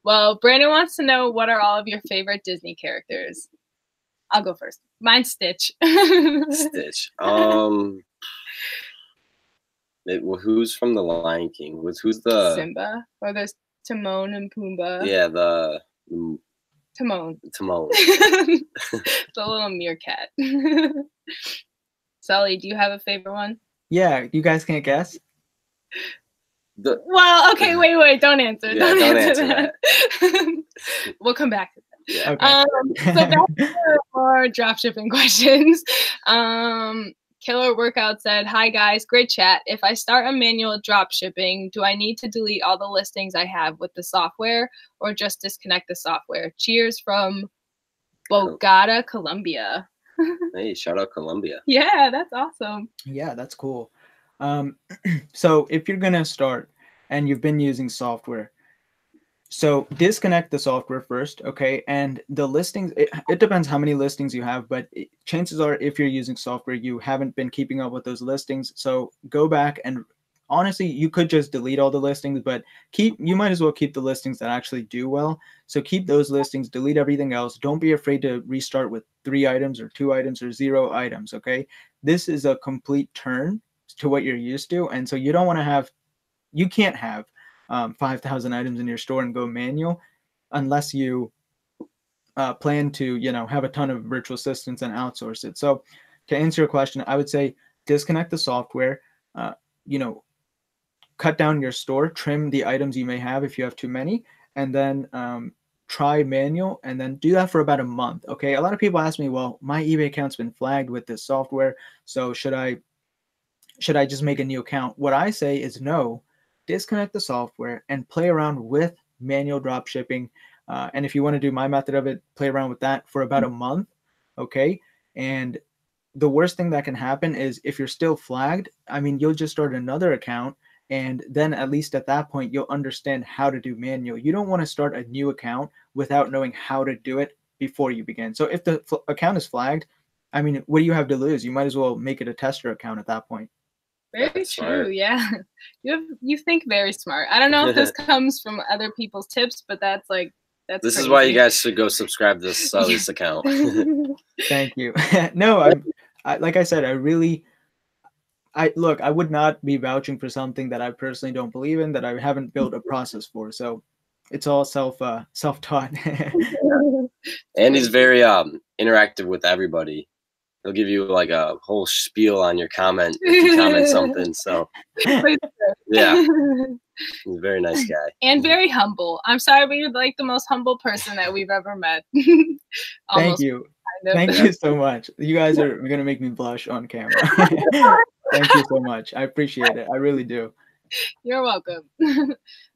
Well, Brandon wants to know, what are all of your favorite Disney characters? I'll go first. Mine's Stitch. Stitch. Who's from the Lion King? Who's the Simba? Or there's Timon and Pumbaa. Yeah, the Timon. Timon. It's a little meerkat. Sully, do you have a favorite one? Yeah, you guys can't guess? Well, okay, wait, don't answer. Yeah, don't answer that. We'll come back to that. Yeah. Okay. So back to more dropshipping questions. Killer Workout said, hi guys, great chat. If I start a manual dropshipping, do I need to delete all the listings I have with the software or just disconnect the software? Cheers from Bogota, Colombia. Hey, shout out Colombia. Yeah, that's awesome. Yeah, that's cool. So if you're going to start and you've been using software, so disconnect the software first, okay? And the listings, it depends how many listings you have, but chances are if you're using software, you haven't been keeping up with those listings. So go back, and honestly, you could just delete all the listings, but you might as well keep the listings that actually do well. So keep those listings, delete everything else. Don't be afraid to restart with 3 items or 2 items or 0 items, okay? This is a complete turn to what you're used to. And so you can't have 5,000 items in your store and go manual unless you plan to, have a ton of virtual assistants and outsource it. So to answer your question, I would say disconnect the software, cut down your store, trim the items you may have if you have too many, and then try manual, and then do that for about a month. Okay. A lot of people ask me, well, my eBay account's been flagged with this software, so should I just make a new account? What I say is no, disconnect the software and play around with manual drop shipping. And if you want to do my method of it, play around with that for about a month. Okay. And the worst thing that can happen is if you're still flagged, you'll just start another account. And then at least at that point, you'll understand how to do manual. You don't want to start a new account without knowing how to do it before you begin. So if the account is flagged, what do you have to lose? You might as well make it a tester account at that point. Very true. Smart. Yeah. You think very smart. I don't know if this comes from other people's tips, but that's this crazy. Is why you guys should go subscribe to Sully's account. Thank you. No, like I said, I would not be vouching for something that I personally don't believe in, that I haven't built a process for. So it's all self-taught. And he's very interactive with everybody. He'll give you like a whole spiel on your comment if you comment something. So yeah, he's a very nice guy. And very humble. I'm sorry, but you're like the most humble person that we've ever met. Thank you. Thank you so much. You guys are going to make me blush on camera. Thank you so much. I appreciate it. I really do. You're welcome.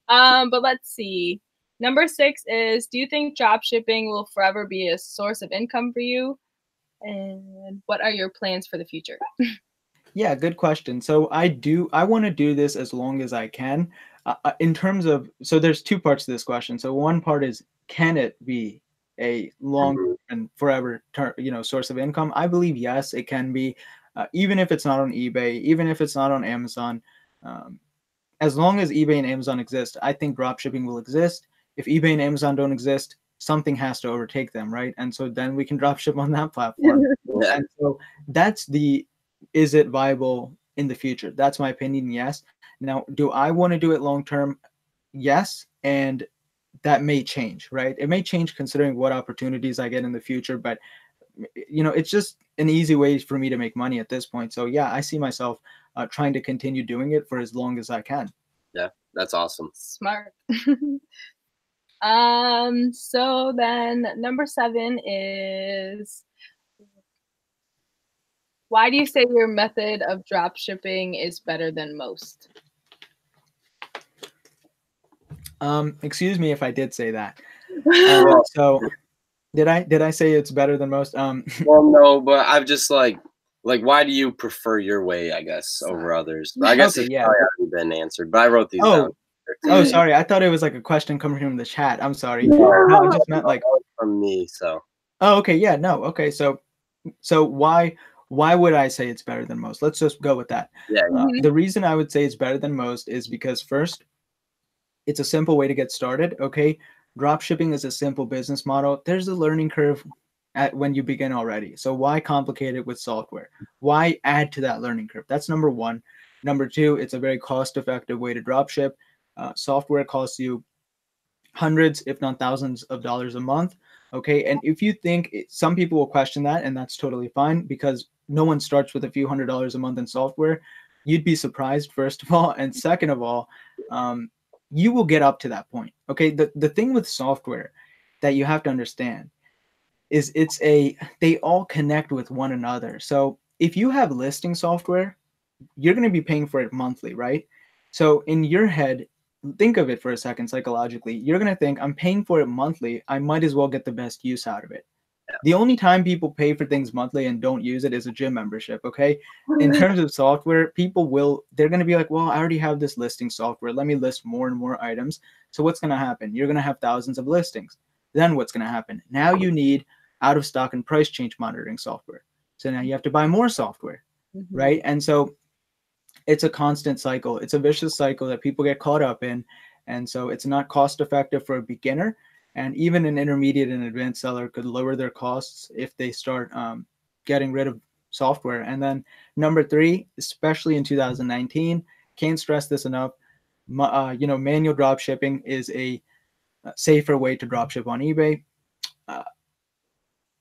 But let's see. Number 6 is, do you think drop shipping will forever be a source of income for you? And what are your plans for the future? Yeah, good question. So I want to do this as long as I can. in terms of, so there's two parts to this question. So one part is, can it be a long and forever source of income? I believe yes, it can be, even if it's not on eBay, even if it's not on Amazon. As long as eBay and Amazon exist, I think dropshipping will exist. If eBay and Amazon don't exist, something has to overtake them, right? And so then we can dropship on that platform. Yeah. And so that's the, is it viable in the future? That's my opinion, yes. Now, do I want to do it long term? Yes. And that may change, right? It may change considering what opportunities I get in the future, but it's just an easy way for me to make money at this point. So yeah, I see myself trying to continue doing it for as long as I can. Yeah, that's awesome. Smart. So then number 7 is, why do you say your method of drop shipping is better than most? Excuse me if I did say that. So did I say it's better than most? Well, no, but I've just like why do you prefer your way, I guess, over others? I guess it's probably already been answered, but I wrote these down. Oh, sorry. I thought it was like a question coming from the chat. I'm sorry. No, I just meant like from me. So. Oh, okay. Yeah. No. Okay. So why would I say it's better than most? Let's just go with that. Yeah. The reason I would say it's better than most is because first, it's a simple way to get started. Okay. Drop shipping is a simple business model. There's a learning curve when you begin already. So why complicate it with software? Why add to that learning curve? That's number one. Number two, it's a very cost-effective way to drop ship. Software costs you hundreds, if not thousands of dollars a month. Okay. And if you think, some people will question that, and that's totally fine, because no one starts with a few $100s a month in software. You'd be surprised, first of all. And second of all, you will get up to that point. Okay. The thing with software that you have to understand is they all connect with one another. So if you have listing software, you're going to be paying for it monthly, right? So in your head, think of it for a second psychologically. You're going to think, I'm paying for it monthly. I might as well get the best use out of it. Yeah. The only time people pay for things monthly and don't use it is a gym membership, okay? In terms of software, they're going to be like, well, I already have this listing software. Let me list more and more items. So what's going to happen? You're going to have thousands of listings. Then what's going to happen? Now you need out of stock and price change monitoring software. So now you have to buy more software, right? And so it's a constant cycle. It's a vicious cycle that people get caught up in. And so it's not cost effective for a beginner. And even an intermediate and advanced seller could lower their costs if they start getting rid of software. And then number 3, especially in 2019, can't stress this enough. Manual drop shipping is a safer way to drop ship on eBay.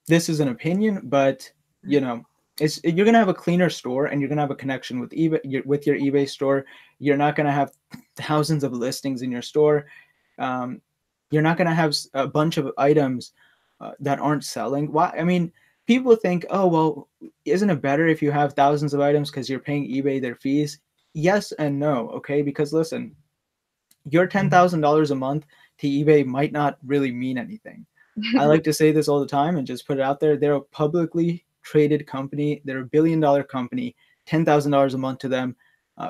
This is an opinion, but you're going to have a cleaner store, and you're going to have a connection with eBay, with your eBay store. You're not going to have thousands of listings in your store. You're not going to have a bunch of items that aren't selling. Why? I mean, people think, oh, well, isn't it better if you have thousands of items because you're paying eBay their fees? Yes and no, okay? Because listen, your $10,000 a month to eBay might not really mean anything. I like to say this all the time and just put it out there. They're a publicly traded company. They're a $1 billion company. $10,000 a month to them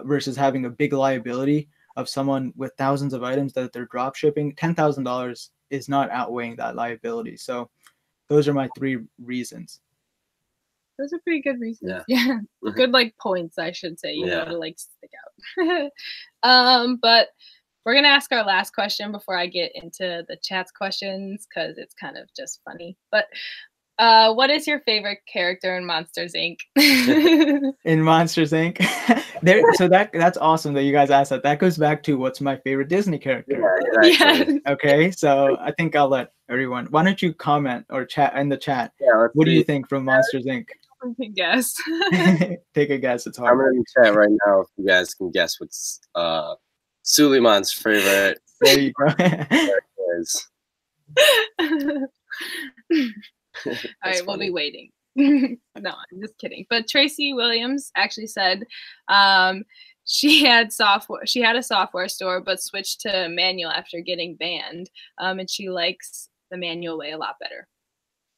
versus having a big liability of someone with thousands of items that they're drop shipping. $10,000 is not outweighing that liability. So those are my 3 reasons. Those are pretty good reasons. Yeah. Good points, I should say, to stick out. But we're going to ask our last question before I get into the chat's questions, because it's kind of just funny. But what is your favorite character in Monsters, Inc? In Monsters, Inc? So that's awesome that you guys asked that. That goes back to what's my favorite Disney character. Yeah. Okay, so I think I'll let everyone. Why don't you comment or chat in the chat? Yeah, what do you think from Monsters, Inc? I can guess. Take a guess. It's hard. I'm in the chat right now if you guys can guess what's Suleiman's favorite. There you go. All right, we'll be waiting. No, I'm just kidding. But Tracy Williams actually said she had a software store, but switched to manual after getting banned. And she likes the manual way a lot better.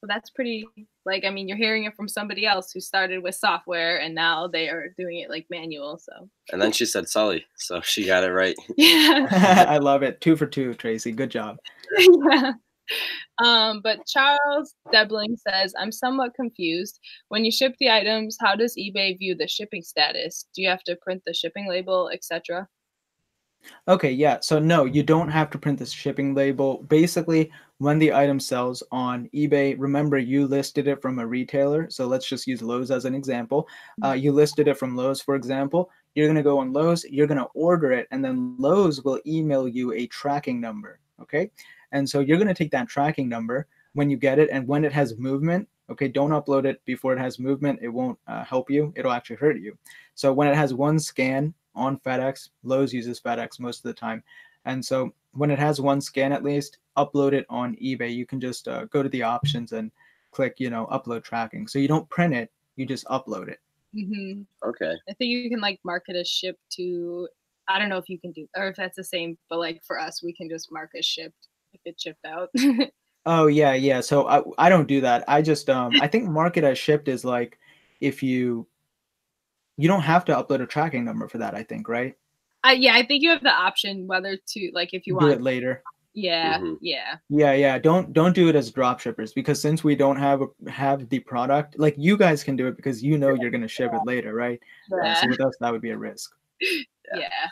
So that's pretty, like, I mean, you're hearing it from somebody else who started with software and now they are doing it like manual. So. And then she said Sully, so she got it right. Yeah. I love it. 2 for 2, Tracy. Good job. Yeah. But Charles Debling says, I'm somewhat confused. When you ship the items, how does eBay view the shipping status? Do you have to print the shipping label, etc.? Okay, yeah. So no, you don't have to print the shipping label. Basically, when the item sells on eBay, remember you listed it from a retailer. So let's just use Lowe's as an example. You listed it from Lowe's, for example. You're going to go on Lowe's, you're going to order it, and then Lowe's will email you a tracking number. Okay. And so you're going to take that tracking number when you get it, and when it has movement, okay, don't upload it before it has movement. It won't help you. It'll actually hurt you. So when it has one scan on FedEx, Lowe's uses FedEx most of the time. And so when it has one scan at least, upload it on eBay. You can just go to the options and click, upload tracking. So you don't print it, you just upload it. Mm-hmm. Okay. I think you can like mark it as shipped to, I don't know if you can do, or if that's the same, but like for us, we can just mark as shipped if it's shipped out. Oh yeah. So I don't do that. I just I think mark it as shipped is like if you don't have to upload a tracking number for that, I think, right? Yeah, I think you have the option whether to, like, if you do want it later. Yeah, Mhm. yeah. Yeah. Don't do it as drop shippers, because since we don't have the product, like you guys can do it because you're gonna ship it later, right? Yeah. So with us, that would be a risk. Yeah.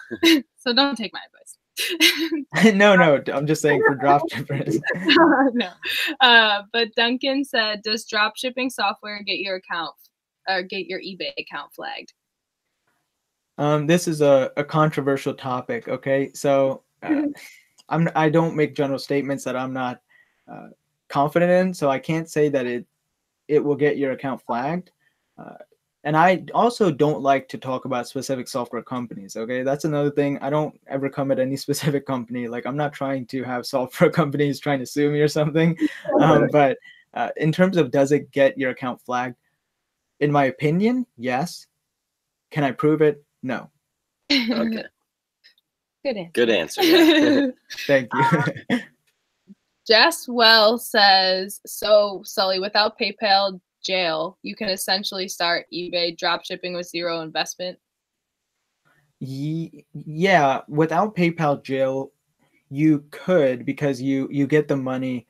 So don't take my advice. No, I'm just saying for drop shippers. No. But Duncan said, does drop shipping software get your account or get your eBay account flagged? This is a controversial topic. Okay, so I don't make general statements that I'm not confident in, so I can't say that it will get your account flagged. And I also don't like to talk about specific software companies. Okay, that's another thing. I don't ever come at any specific company. Like, I'm not trying to have software companies trying to sue me or something. But in terms of does it get your account flagged, in my opinion, yes. Can I prove it? No. Okay. Good answer. Good answer. Yeah. Thank you. Jess Well says, so Sully, without PayPal jail, you can essentially start eBay dropshipping with zero investment. Yeah, without PayPal jail, you could, because you get the money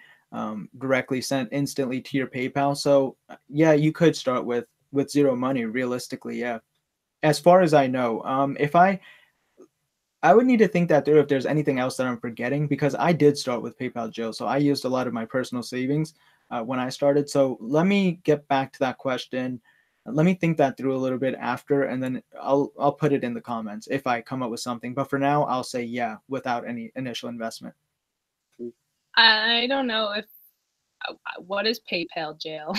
directly sent instantly to your PayPal. So yeah, you could start with zero money realistically. Yeah, as far as I know. If I would need to think that through if there's anything else that I'm forgetting, because I did start with PayPal jail, so I used a lot of my personal savings when I started. So let me get back to that question. Let me think that through a little bit after, and then I'll put it in the comments if I come up with something. But for now, I'll say yeah, without any initial investment. I don't know if what is PayPal jail?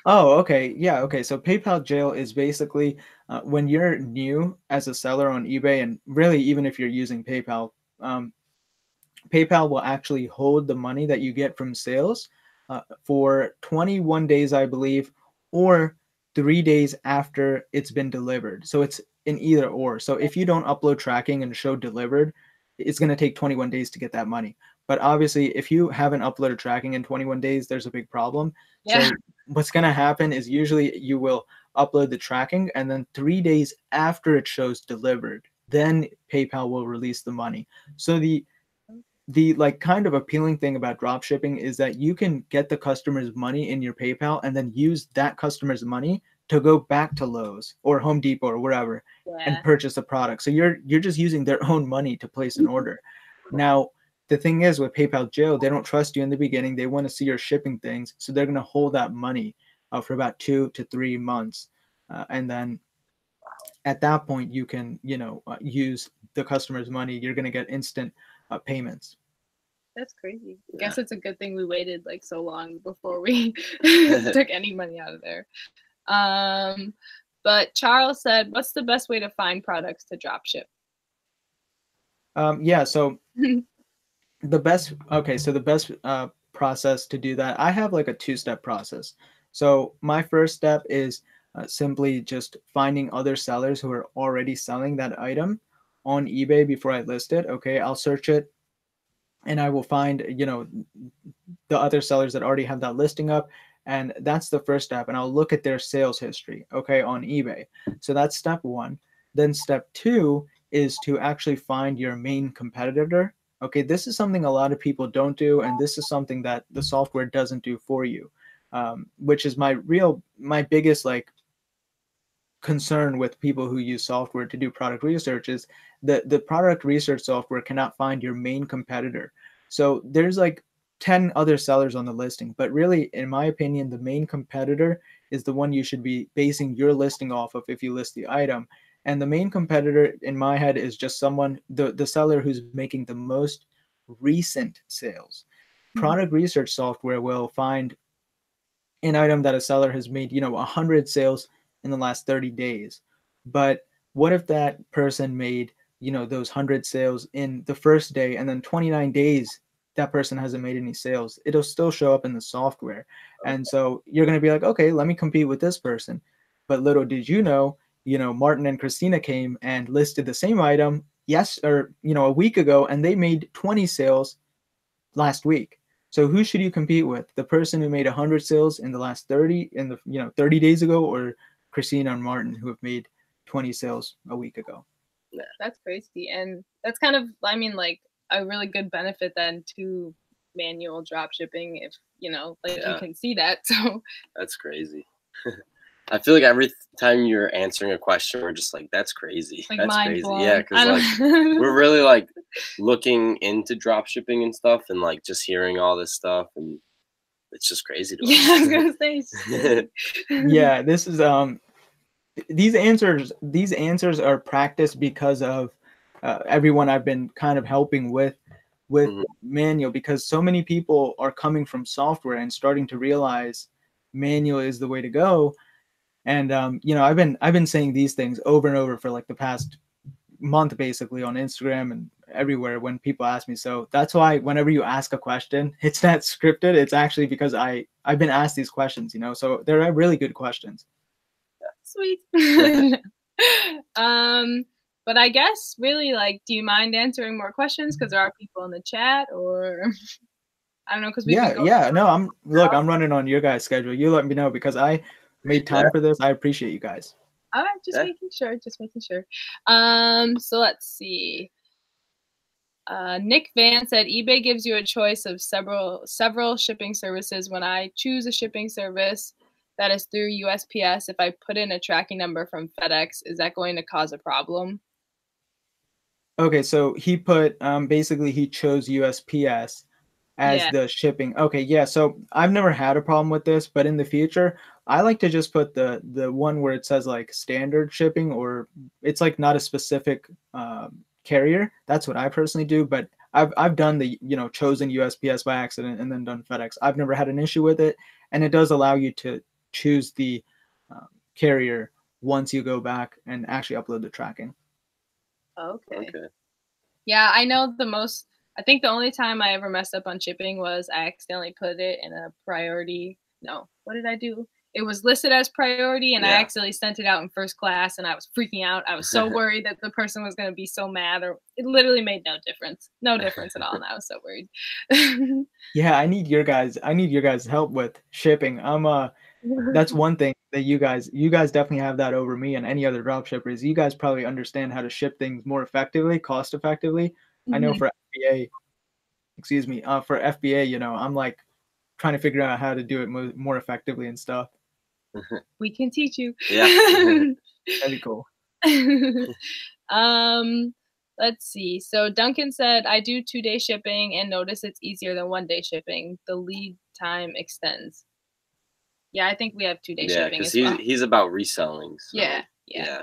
Oh, okay. Yeah, okay. So PayPal jail is basically when you're new as a seller on eBay, and really even if you're using PayPal, PayPal will actually hold the money that you get from sales for 21 days, I believe, or 3 days after it's been delivered. So it's in either or. So if you don't upload tracking and show delivered, it's going to take 21 days to get that money. But obviously, if you haven't uploaded tracking in 21 days, there's a big problem. Yeah. So what's going to happen is usually you will upload the tracking, and then 3 days after it shows delivered, then PayPal will release the money. So the like kind of appealing thing about drop shipping is that you can get the customer's money in your PayPal and then use that customer's money to go back to Lowe's or Home Depot or wherever and purchase a product. So you're just using their own money to place an order. Now, the thing is with PayPal jail, they don't trust you in the beginning. They want to see your shipping things, so they're going to hold that money for about 2 to 3 months, and then at that point you can use the customer's money. You're going to get instant payments. That's crazy. I guess it's a good thing we waited like so long before we took any money out of there. But Charles said, what's the best way to find products to drop ship? Yeah, so the best process to do that, I have like a 2-step process. So my first step is simply just finding other sellers who are already selling that item on eBay before I list it. Okay, I'll search it and I will find, the other sellers that already have that listing up. And that's the first step. And I'll look at their sales history, okay, on eBay. So that's step one. Then step two is to actually find your main competitor. Okay, this is something a lot of people don't do, and this is something that the software doesn't do for you, which is my biggest like concern with people who use software to do product research is that the product research software cannot find your main competitor. So there's like 10 other sellers on the listing, but really, in my opinion, the main competitor is the one you should be basing your listing off of if you list the item. And the main competitor in my head is just someone, the seller who's making the most recent sales. Product research software will find an item that a seller has made, 100 sales in the last 30 days. But what if that person made, those 100 sales in the first day, and then 29 days that person hasn't made any sales? It'll still show up in the software. And so you're going to be like, okay, let me compete with this person. But little did you know, Martin and Christina came and listed the same item a week ago, and they made 20 sales last week. So who should you compete with? The person who made 100 sales in the last 30 30 days ago, or Christina and Martin who have made 20 sales a week ago? Yeah, that's crazy. And that's kind of, like a really good benefit then to manual drop shipping, if you can see that. So that's crazy. I feel like every time you're answering a question, we're just like, that's crazy. Like, that's crazy. Blown. Yeah, because we're really like looking into drop shipping and stuff, and like just hearing all this stuff, and it's just crazy to us. Yeah, I was gonna say. Yeah, this is these answers are practiced because of everyone I've been kind of helping with manual, because so many people are coming from software and starting to realize manual is the way to go. And I've been saying these things over and over for like the past month, basically, on Instagram and everywhere when people ask me. So that's why whenever you ask a question, it's not scripted. It's actually because I've been asked these questions, so they're really good questions. Sweet. But I guess really, like, do you mind answering more questions? Because there are people in the chat, or I don't know. Because no, I'm running on your guys' schedule. You let me know, because I made time for this. I appreciate you guys. All right, just making sure. So let's see. Nick Van said eBay gives you a choice of several shipping services. When I choose a shipping service that is through USPS, if I put in a tracking number from FedEx, is that going to cause a problem? Okay, so he put basically he chose USPS as the shipping. Okay, yeah. So I've never had a problem with this, but in the future, I like to just put the one where it says like standard shipping, or it's like not a specific carrier. That's what I personally do. But I've done the chosen USPS by accident and then done FedEx. I've never had an issue with it, and it does allow you to choose the carrier once you go back and actually upload the tracking. Okay. Yeah, I know I think the only time I ever messed up on shipping was I accidentally put it in a priority. No, what did I do? It was listed as priority, and I accidentally sent it out in first class, and I was freaking out. I was so worried that the person was going to be so mad, or it literally made no difference at all, and I was so worried. Yeah, I need your guys' help with shipping. That's one thing that you guys definitely have that over me and any other drop shippers. You guys probably understand how to ship things more effectively, cost effectively. I know for FBA, I'm like trying to figure out how to do it more effectively and stuff. We can teach you. Yeah. That'd be cool. Let's see. So Duncan said, I do 2-day shipping and notice it's easier than 1-day shipping. The lead time extends. Yeah, I think we have 2-day shipping as well. He's about reselling. So, yeah.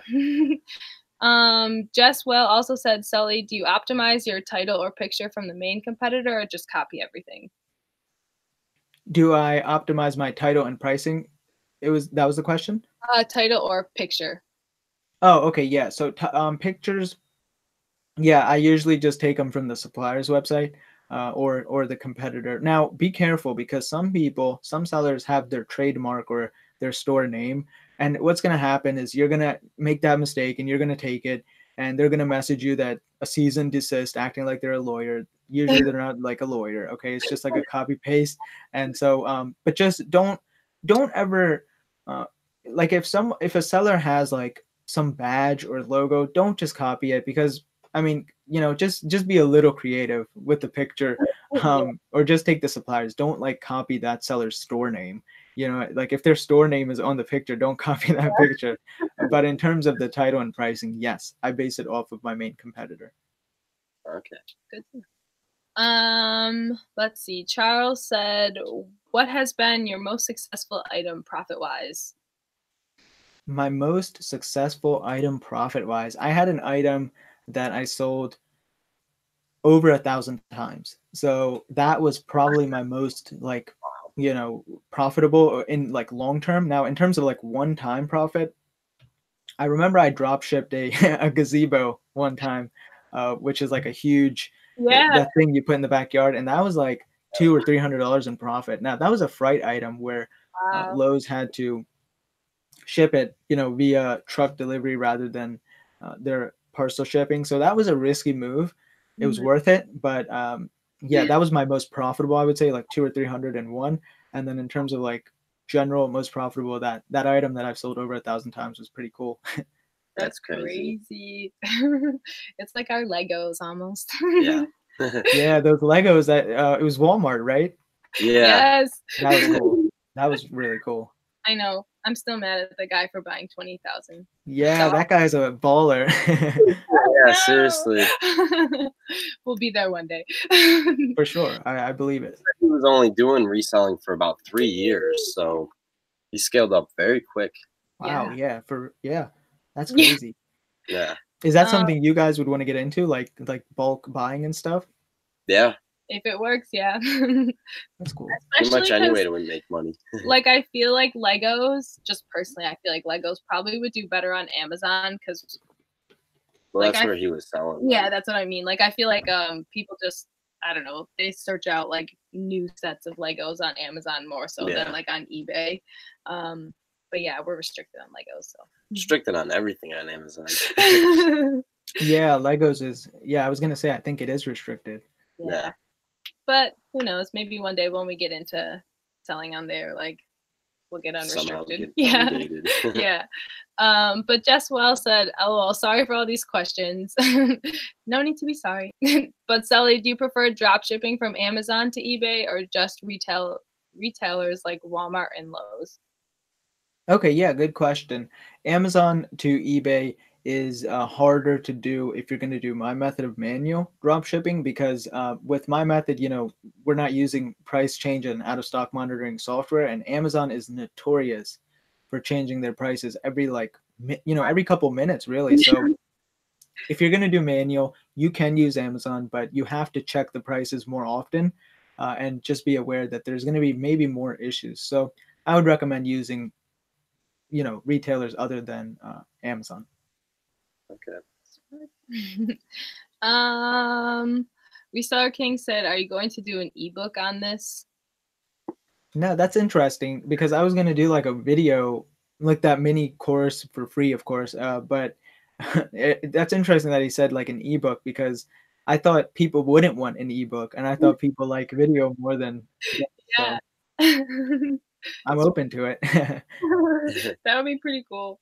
Jess Well also said, Sully, do you optimize your title or picture from the main competitor, or just copy everything? Do I optimize my title and pricing? That was the question? Title or picture. Oh, okay, yeah. So pictures, yeah, I usually just take them from the supplier's website or the competitor. Now, be careful, because some sellers have their trademark or their store name. And what's going to happen is you're going to make that mistake and you're going to take it, and they're going to message you that a cease and desist, acting like they're a lawyer. usually they're not like a lawyer. Okay, it's just like a copy paste. And so but just don't ever like if a seller has like some badge or logo, don't just copy it, because I mean, just be a little creative with the picture, or just take the suppliers. Don't like copy that seller's store name. Like if their store name is on the picture, don't copy that picture. But in terms of the title and pricing, yes, I base it off of my main competitor. Okay. Good. Let's see. Charles said, what has been your most successful item profit-wise? My most successful item profit-wise, I had an item that I sold over 1,000 times. So that was probably my most like, profitable in like long term. Now, in terms of like one-time profit, I remember I drop shipped a gazebo one time, which is like a huge that thing you put in the backyard, and that was like $200 or $300 in profit. Now that was a freight item where Lowe's had to ship it, via truck delivery rather than their parcel shipping. So that was a risky move. It was worth it, but yeah, that was my most profitable. I would say like 200 or 301. And then in terms of like general most profitable, that item that I've sold over 1,000 times was pretty cool. That's crazy. It's like our Legos almost. Yeah. Yeah, those Legos that it was Walmart, right? Yeah. Yes. That was cool. That was really cool. I know. I'm still mad at the guy for buying 20,000. Yeah, that guy's a baller. Yeah, seriously. We'll be there one day. For sure. I believe it. He was only doing reselling for about 3 years, so he scaled up very quick. Wow, yeah, that's crazy. Yeah. Is that something you guys would want to get into, like bulk buying and stuff? Yeah. If it works, yeah. That's cool. Pretty much any way to make money. Like, I feel like Legos, just personally, I feel like Legos probably would do better on Amazon because. Well, that's where he was selling. Yeah, that's what I mean. Like, I feel like people just, I don't know, they search out like new sets of Legos on Amazon more so than like on eBay. But yeah, we're restricted on Legos. So restricted on everything on Amazon. Yeah, Legos is. Yeah, I was gonna say I think it is restricted. Yeah. But who knows? Maybe one day when we get into selling on there, like we'll get unrestricted. Yeah. But Jess Well said, "LOL, sorry for all these questions." No need to be sorry. But Sully, do you prefer drop shipping from Amazon to eBay or just retailers like Walmart and Lowe's? Okay, yeah, good question. Amazon to eBay is harder to do if you're going to do my method of manual drop shipping, because with my method, we're not using price change and out of stock monitoring software, and Amazon is notorious for changing their prices every every couple minutes, really. So if you're going to do manual, you can use Amazon, but you have to check the prices more often, and just be aware that there's going to be maybe more issues. So I would recommend using retailers other than Amazon. Okay. Restar King said, "Are you going to do an ebook on this?" No, that's interesting, because I was going to do like a video, like that mini course for free, of course. But that's interesting that he said like an ebook, because I thought people wouldn't want an ebook, and I thought people like video more than. Yeah. So I'm open to it. That would be pretty cool.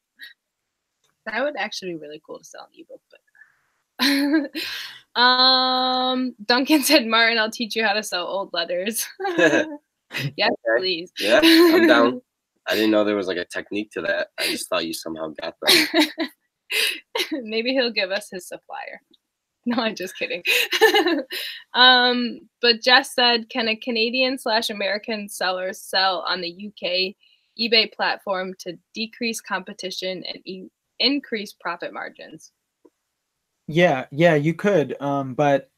That would actually be really cool to sell an ebook. But Duncan said, "Martin, I'll teach you how to sell old letters." Yes, please. Yeah, I'm down. I didn't know there was like a technique to that. I just thought you somehow got that. Maybe he'll give us his supplier. No, I'm just kidding. But Jess said, "Can a Canadian/American seller sell on the UK eBay platform to decrease competition and increase profit margins?" Yeah, you could, but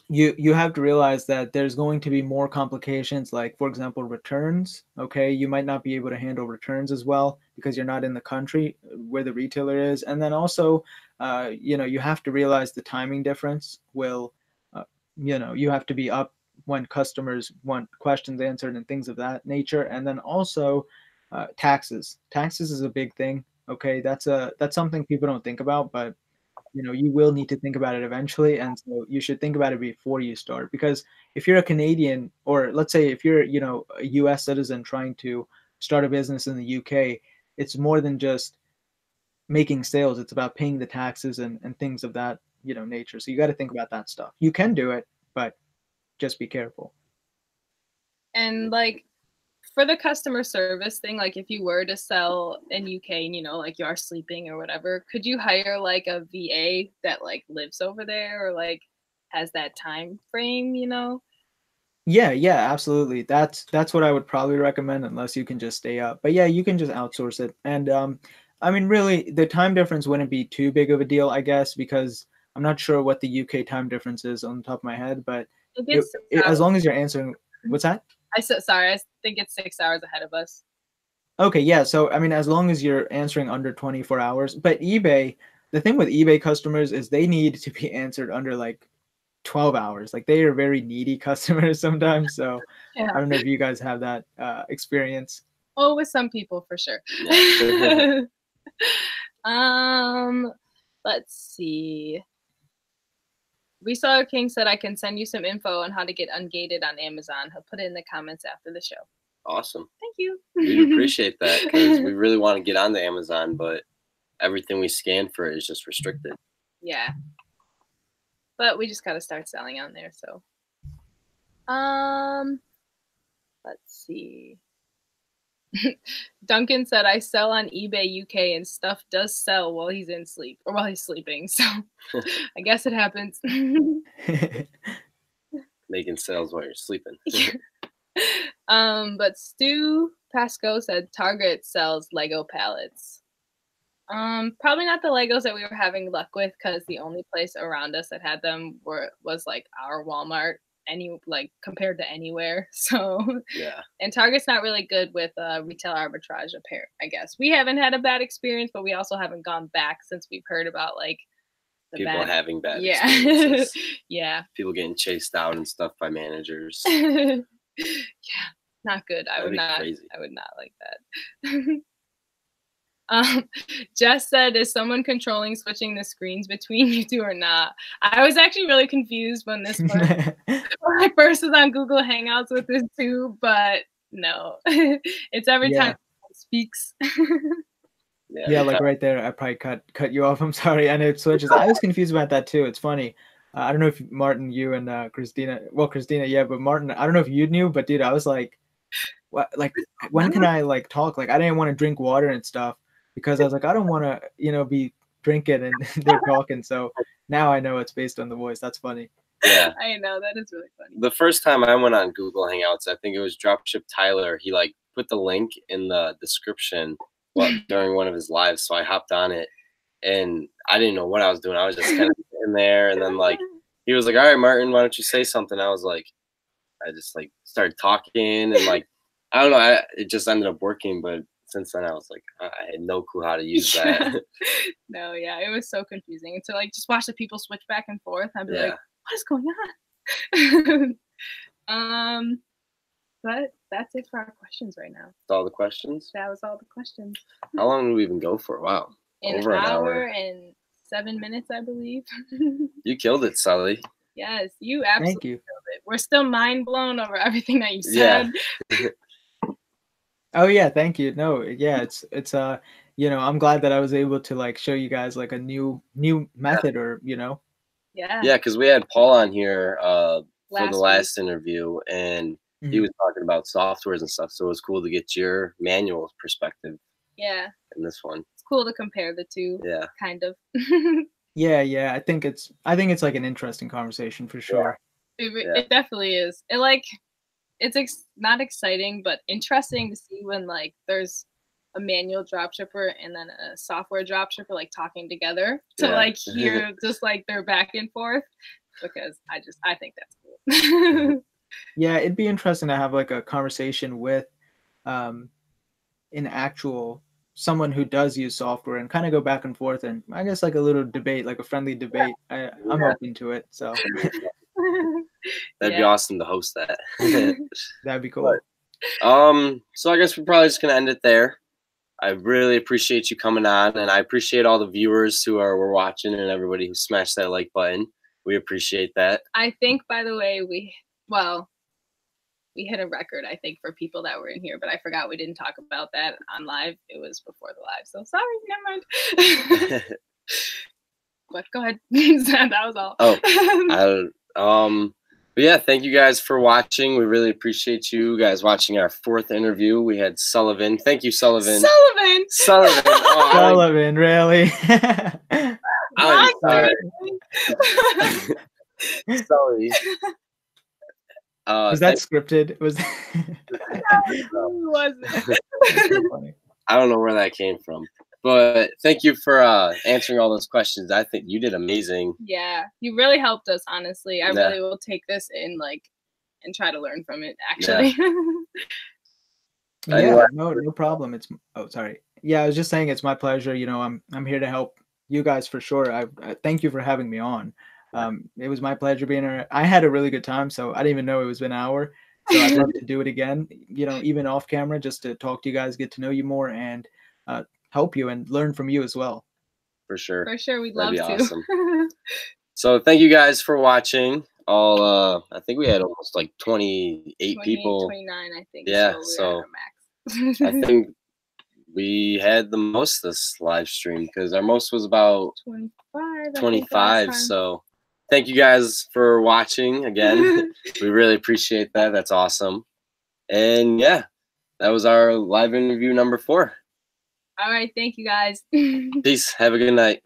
you have to realize that there's going to be more complications, like for example returns. Okay, you might not be able to handle returns as well because you're not in the country where the retailer is, and then also you have to realize the timing difference will you have to be up when customers want questions answered and things of that nature. And then also taxes is a big thing. Okay, that's something people don't think about, but you know, you will need to think about it eventually, and so you should think about it before you start. Because if you're a Canadian, or let's say if you're, you know, a US citizen trying to start a business in the UK, it's more than just making sales. It's about paying the taxes and things of that, you know, nature. So you got to think about that stuff. You can do it, but just be careful. And like for the customer service thing, like if you were to sell in UK and, you know, like you're sleeping or whatever, could you hire like a VA that like lives over there or like has that time frame, you know? Yeah, yeah, absolutely. That's what I would probably recommend, unless you can just stay up. But yeah, you can just outsource it. And I mean, really, the time difference wouldn't be too big of a deal, I guess, because I'm not sure what the UK time difference is on the top of my head. But as long as you're answering, what's that? Sorry, I think it's 6 hours ahead of us. Okay, yeah. So I mean, as long as you're answering under 24 hours. But eBay, the thing with eBay customers is they need to be answered under like 12 hours. Like they are very needy customers sometimes. So Yeah. I don't know if you guys have that experience. Oh, with some people for sure. Let's see. We Saw King said I can send you some info on how to get ungated on Amazon. He'll put it in the comments after the show. Awesome. Thank you. We appreciate that, because we really want to get onto Amazon, but everything we scan for is just restricted. Yeah. But we just got to start selling on there. So, let's see. Duncan said I sell on eBay UK and stuff does sell while he's while he's sleeping. So I guess it happens. Making sales while you're sleeping. But Stu Pasco said Target sells Lego pallets. Probably not the Legos that we were having luck with, because the only place around us that had them was like our Walmart, compared to anywhere. So yeah. And Target's not really good with retail arbitrage, I guess. We haven't had a bad experience, but we also haven't gone back since we've heard about like people having bad yeah. experiences. Yeah. People getting chased out and stuff by managers. Yeah. Not good. I would not like that. Jess said, is someone controlling switching the screens between you two or not? I was actually really confused when when I first was on Google Hangouts with this too, but no. It's every time it speaks. Yeah, like right there, I probably cut you off. I'm sorry. And it switches. I was confused about that too. It's funny. I don't know if Martin, you and KRISTINA, well, KRISTINA, yeah, but Martin, I don't know if you knew, but dude, I was like, what, like, when can I like talk? Like, I didn't want to drink water and stuff, because I was like, I don't want to, you know, be drinking and they're talking. So now I know it's based on the voice. That's funny. Yeah. I know, that is really funny. The first time I went on Google Hangouts, I think it was Dropship Tyler. He like put the link in the description during one of his lives. So I hopped on it and I didn't know what I was doing. I was just kind of sitting there, and then like he was like, all right, Martin, why don't you say something? I was like, I just like started talking, and like, I don't know, it just ended up working. But since then I was like, I had no clue how to use that. No, yeah, it was so confusing. And so like just watch the people switch back and forth. I'd be like, what is going on? But that's it for our questions right now. That's all the questions? That was all the questions. How long did we even go for? Wow. Over an hour and 7 minutes, I believe. You killed it, Sully. Yes, you absolutely killed it. We're still mind blown over everything that you said. Yeah. Oh yeah, thank you. No, yeah, it's you know, I'm glad that I was able to like show you guys like a new method, or you know. Yeah. Yeah, because we had Paul on here for the last interview, and he was talking about softwares and stuff. So it was cool to get your manual perspective. Yeah. In this one. It's cool to compare the two. Yeah. Kind of. Yeah. I think it's like an interesting conversation for sure. It definitely is. It's not exciting, but interesting to see when like there's a manual dropshipper and then a software dropshipper like talking together to like hear just like their back and forth, because I think that's cool. Yeah, it'd be interesting to have like a conversation with an actual someone who does use software and kind of go back and forth, and I guess like a little debate, like a friendly debate. I'm open to it. So that'd be awesome to host that. That'd be cool. So I guess we're probably just gonna end it there. I really appreciate you coming on, and I appreciate all the viewers who were watching and everybody who smashed that like button. We appreciate that. I think, by the way, we hit a record, I think, for people that were in here, but I forgot we didn't talk about that on live. It was before the live, so sorry, never mind. But go ahead. That was all. But yeah, thank you guys for watching. We really appreciate you guys watching our 4th interview. We had Sullivan. Thank you, Sullivan. Sullivan. Oh, Sullivan, really? I'm sorry. Sully. Was that scripted? Was It wasn't. I don't know where that came from. But thank you for answering all those questions. I think you did amazing. Yeah, you really helped us, honestly. I really will take this in, like, and try to learn from it, actually. Yeah, no problem. Sorry. Yeah, I was just saying it's my pleasure. You know, I'm here to help you guys for sure. I thank you for having me on. It was my pleasure being here. I had a really good time, so I didn't even know it was an hour. So I'd love to do it again, you know, even off camera, just to talk to you guys, get to know you more, and help you and learn from you as well. For sure. For sure, we'd love to. Awesome. So thank you guys for watching. I think we had almost like 28 people. 29, I think. Yeah, so max. I think we had the most this live stream because our most was about 25. So thank you guys for watching again. We really appreciate that. That's awesome. And yeah, that was our live interview number 4. All right. Thank you, guys. Peace. Have a good night.